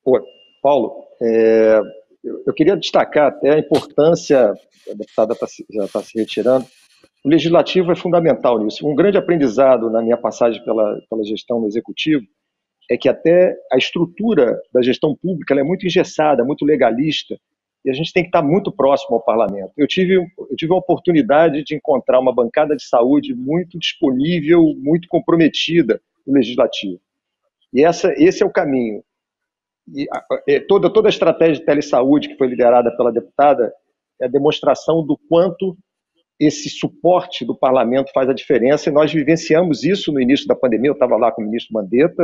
Pô, Paulo, eu queria destacar até a importância, a deputada já está se retirando, o legislativo é fundamental nisso. Um grande aprendizado na minha passagem pela gestão no executivo é que até a estrutura da gestão pública ela é muito engessada, muito legalista, e a gente tem que estar muito próximo ao parlamento. Eu tive a oportunidade de encontrar uma bancada de saúde muito disponível, muito comprometida no legislativo. E esse é o caminho. E toda a estratégia de telesaúde que foi liderada pela deputada é a demonstração do quanto esse suporte do parlamento faz a diferença, e nós vivenciamos isso no início da pandemia. Eu estava lá com o ministro Mandetta,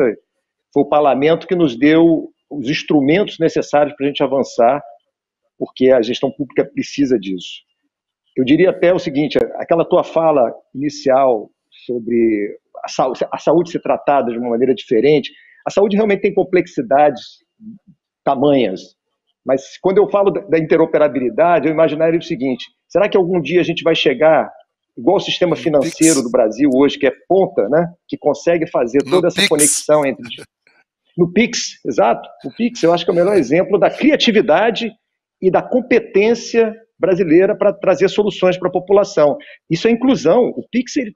foi o parlamento que nos deu os instrumentos necessários para a gente avançar, porque a gestão pública precisa disso. Eu diria até o seguinte, aquela tua fala inicial sobre a saúde ser tratada de uma maneira diferente, a saúde realmente tem complexidades tamanhas, mas quando eu falo da interoperabilidade, eu imaginaria o seguinte, será que algum dia a gente vai chegar igual o sistema financeiro Pix. do Brasil hoje, que é ponta, né? Que consegue fazer toda essa Pix. conexão entre... No Pix, exato. O Pix, eu acho que é o melhor exemplo da criatividade e da competência brasileira para trazer soluções para a população. Isso é inclusão. O Pix ele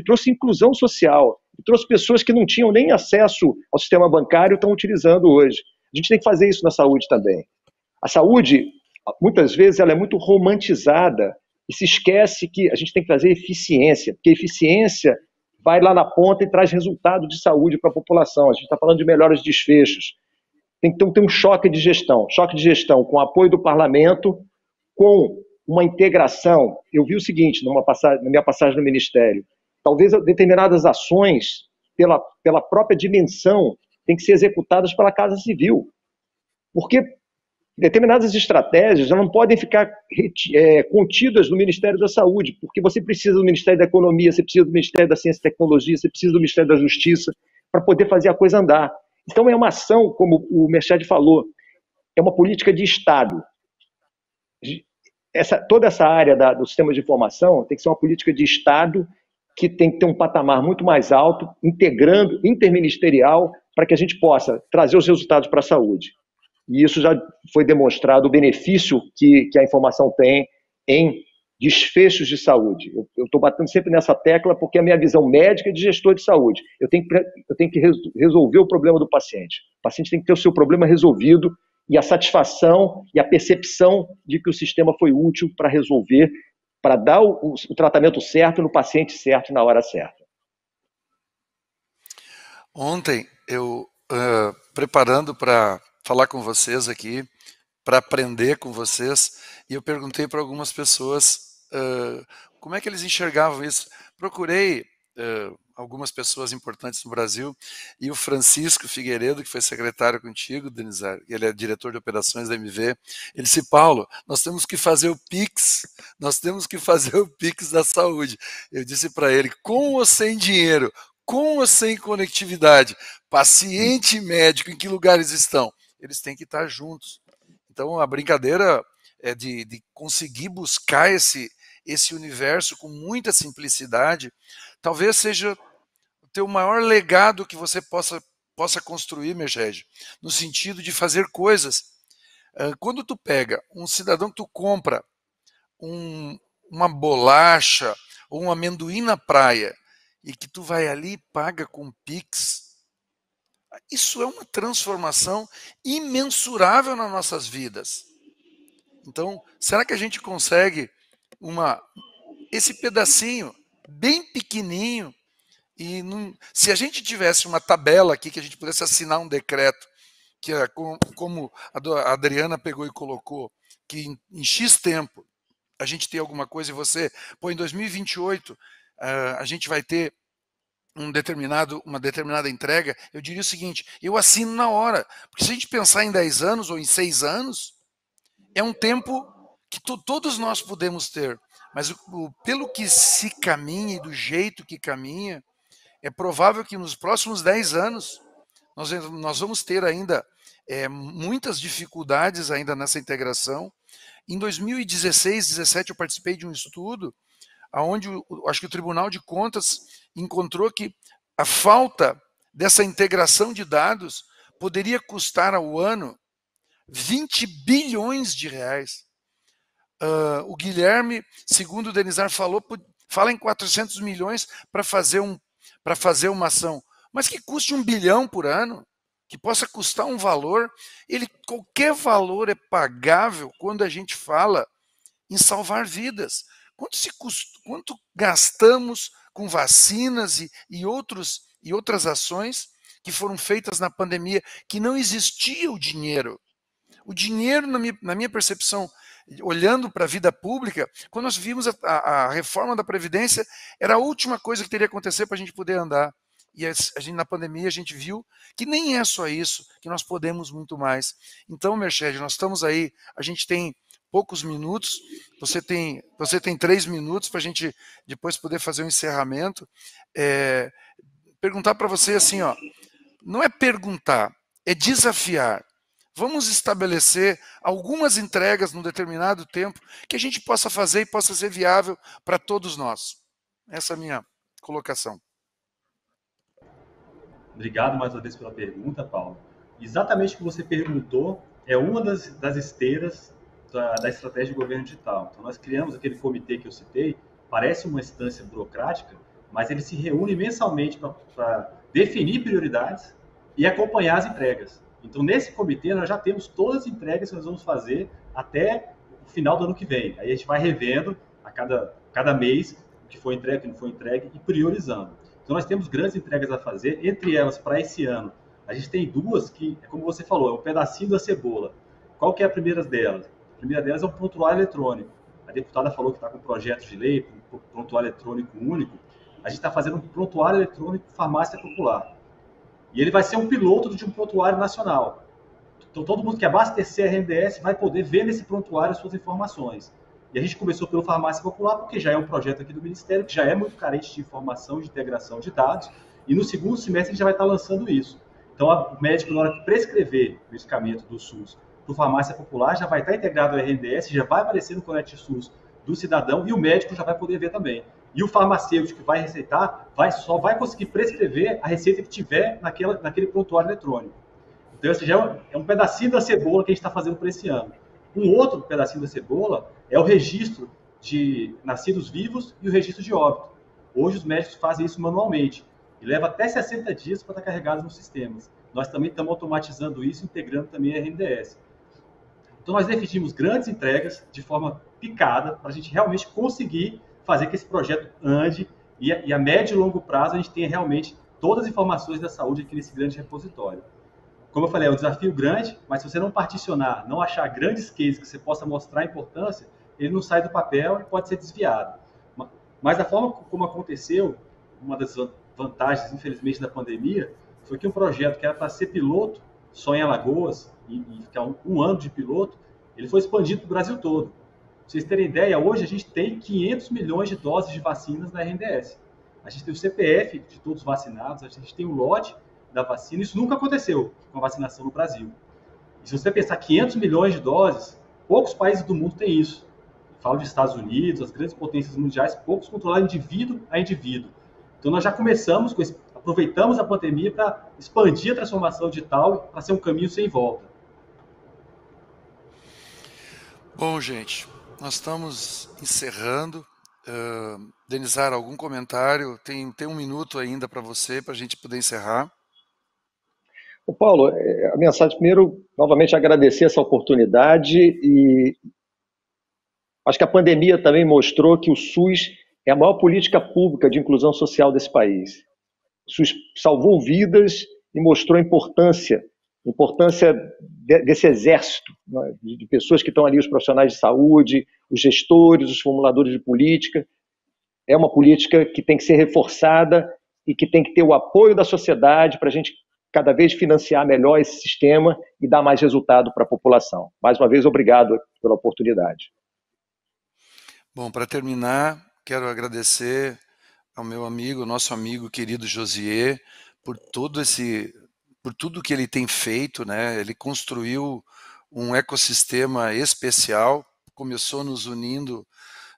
trouxe inclusão social. Ele trouxe pessoas que não tinham nem acesso ao sistema bancário e estão utilizando hoje. A gente tem que fazer isso na saúde também. A saúde, muitas vezes, ela é muito romantizada e se esquece que a gente tem que trazer eficiência, porque eficiência vai lá na ponta e traz resultado de saúde para a população. A gente está falando de melhores desfechos. Tem que ter um choque de gestão com o apoio do parlamento, com uma integração. Eu vi o seguinte, na minha passagem no Ministério, talvez determinadas ações, pela própria dimensão, têm que ser executadas pela Casa Civil, porque determinadas estratégias já não podem ficar contidas no Ministério da Saúde, porque você precisa do Ministério da Economia, você precisa do Ministério da Ciência e Tecnologia, você precisa do Ministério da Justiça para poder fazer a coisa andar. Então é uma ação, como o Merched falou, é uma política de Estado. Toda essa área do sistema de informação tem que ser uma política de Estado que tem que ter um patamar muito mais alto, integrando, interministerial, para que a gente possa trazer os resultados para a saúde. E isso já foi demonstrado, o benefício que a informação tem em desfechos de saúde. Eu estou batendo sempre nessa tecla porque a minha visão médica é de gestor de saúde. Eu tenho que resolver o problema do paciente. O paciente tem que ter o seu problema resolvido e a satisfação e a percepção de que o sistema foi útil para resolver, para dar o tratamento certo no paciente certo na hora certa. Ontem, eu preparando para falar com vocês aqui, para aprender com vocês, e eu perguntei para algumas pessoas como é que eles enxergavam isso. Procurei algumas pessoas importantes no Brasil, e o Francisco Figueiredo, que foi secretário contigo, Denizar, ele é diretor de operações da MV, ele disse: Paulo, nós temos que fazer o Pix, nós temos que fazer o Pix da saúde. Eu disse para ele: com ou sem dinheiro, com ou sem conectividade, paciente e médico, em que lugares estão? Eles têm que estar juntos. Então a brincadeira é de conseguir buscar esse universo com muita simplicidade. Talvez seja o teu maior legado que você possa construir, Merched, no sentido de fazer coisas. Quando tu pega um cidadão que tu compra uma bolacha ou um amendoim na praia e que tu vai ali e paga com Pix, isso é uma transformação imensurável nas nossas vidas. Então, será que a gente consegue esse pedacinho bem pequenininho? E se a gente tivesse uma tabela aqui que a gente pudesse assinar um decreto, que é como a Adriana pegou e colocou, que em X tempo a gente tem alguma coisa e você, em 2028 a gente vai ter uma determinada entrega, eu diria o seguinte: eu assino na hora. Porque se a gente pensar em 10 anos ou em 6 anos, é um tempo que todos nós podemos ter. Mas pelo que se caminha e do jeito que caminha, é provável que nos próximos 10 anos nós vamos ter ainda muitas dificuldades ainda nessa integração. Em 2016, 2017, eu participei de um estudo onde acho que o Tribunal de Contas encontrou que a falta dessa integração de dados poderia custar ao ano 20 bilhões de reais. O Guilherme, segundo o Denizar fala em 400 milhões para fazer uma ação, mas que custe 1 bilhão por ano, que possa custar um valor. Qualquer valor é pagável quando a gente fala em salvar vidas. Quanto gastamos com vacinas e outras ações que foram feitas na pandemia, que não existia o dinheiro. O dinheiro, na minha percepção, olhando para a vida pública, quando nós vimos a reforma da Previdência, era a última coisa que teria que acontecer para a gente poder andar. E na pandemia a gente viu que nem é só isso, que nós podemos muito mais. Então, Merched, nós estamos aí, a gente tem poucos minutos, você tem 3 minutos para a gente depois poder fazer um encerramento. Perguntar para você assim, não é perguntar, é desafiar. Vamos estabelecer algumas entregas num determinado tempo que a gente possa fazer e possa ser viável para todos nós. Essa é a minha colocação. Obrigado mais uma vez pela pergunta, Paulo. Exatamente o que você perguntou é uma das esteiras da estratégia de governo digital. Então, nós criamos aquele comitê que eu citei, parece uma instância burocrática, mas ele se reúne mensalmente para definir prioridades e acompanhar as entregas. Então, nesse comitê, nós já temos todas as entregas que nós vamos fazer até o final do ano que vem. Aí a gente vai revendo a cada mês o que foi entregue, o que não foi entregue e priorizando. Então, nós temos grandes entregas a fazer, entre elas, para esse ano, a gente tem duas que, como você falou, é um pedacinho da cebola. Qual que é a primeira delas? A primeira delas é um prontuário eletrônico. A deputada falou que está com projeto de lei, um prontuário eletrônico único. A gente está fazendo um prontuário eletrônico farmácia popular. E ele vai ser um piloto de um prontuário nacional. Então, todo mundo que abastecer a RNDS vai poder ver nesse prontuário as suas informações. E a gente começou pelo Farmácia Popular, porque já é um projeto aqui do Ministério, que já é muito carente de informação, de integração de dados, e no segundo semestre a gente já vai estar lançando isso. Então, o médico, na hora de prescrever o medicamento do SUS para o Farmácia Popular, já vai estar integrado ao RNDS, já vai aparecer no Conect SUS do cidadão, e o médico já vai poder ver também. E o farmacêutico que vai receitar só vai conseguir prescrever a receita que tiver naquele prontuário eletrônico. Então, esse já é um pedacinho da cebola que a gente está fazendo para esse ano. Um outro pedacinho da cebola é o registro de nascidos vivos e o registro de óbito. Hoje os médicos fazem isso manualmente e leva até 60 dias para estar carregado nos sistemas. Nós também estamos automatizando isso, integrando também a RNDS. Então nós definimos grandes entregas de forma picada para a gente realmente conseguir fazer que esse projeto ande e a médio e longo prazo a gente tenha realmente todas as informações da saúde aqui nesse grande repositório. Como eu falei, é um desafio grande, mas se você não particionar, não achar grandes cases que você possa mostrar a importância, ele não sai do papel e pode ser desviado. Mas da forma como aconteceu, uma das vantagens, infelizmente, da pandemia, foi que um projeto que era para ser piloto, só em Alagoas, e ficar um ano de piloto, ele foi expandido para o Brasil todo. Pra vocês terem ideia, hoje a gente tem 500 milhões de doses de vacinas na RNDS. A gente tem o CPF de todos vacinados, a gente tem o lote da vacina. Isso nunca aconteceu com a vacinação no Brasil. E se você pensar 500 milhões de doses, poucos países do mundo têm isso. Falo de Estados Unidos, as grandes potências mundiais, poucos controlaram indivíduo a indivíduo. Então nós já começamos, aproveitamos a pandemia para expandir a transformação digital para ser um caminho sem volta. Bom, gente, nós estamos encerrando. Denizar, algum comentário? Tem um minuto ainda para você, para a gente poder encerrar. Ô Paulo, a mensagem, primeiro, novamente agradecer essa oportunidade e acho que a pandemia também mostrou que o SUS é a maior política pública de inclusão social desse país. O SUS salvou vidas e mostrou a importância desse exército, né, de pessoas que estão ali, os profissionais de saúde, os gestores, os formuladores de política. É uma política que tem que ser reforçada e que tem que ter o apoio da sociedade para a gente cada vez financiar melhor esse sistema e dar mais resultado para a população. Mais uma vez, obrigado pela oportunidade. Bom, para terminar, quero agradecer ao meu amigo, nosso amigo querido Josier, por tudo que ele tem feito, né? Ele construiu um ecossistema especial, começou nos unindo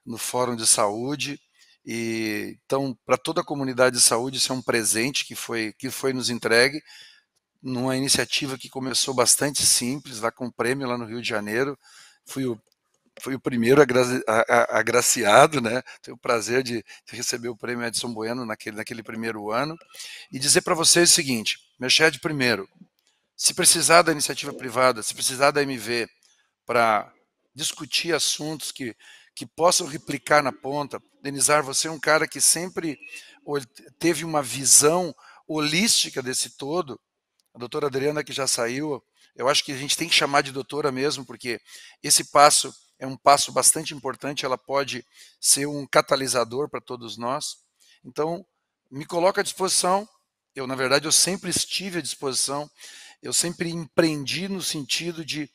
no Fórum de Saúde, e então para toda a comunidade de saúde isso é um presente que foi nos entregue numa iniciativa que começou bastante simples, lá com o prêmio lá no Rio de Janeiro. Fui o primeiro agraciado, né? Tenho o prazer de receber o prêmio Edson Bueno naquele primeiro ano. E dizer para vocês o seguinte: Merched, primeiro, se precisar da iniciativa privada, se precisar da MV para discutir assuntos que possam replicar na ponta, Denizar, você é um cara que sempre teve uma visão holística desse todo. A doutora Adriana, que já saiu, eu acho que a gente tem que chamar de doutora mesmo, porque esse passo é um passo bastante importante, ela pode ser um catalisador para todos nós. Então, me coloco à disposição. Na verdade, eu sempre estive à disposição, eu sempre empreendi no sentido de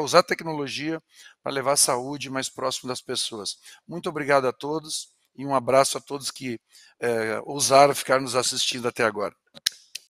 usar a tecnologia para levar a saúde mais próximo das pessoas. Muito obrigado a todos e um abraço a todos que ousaram ficar nos assistindo até agora.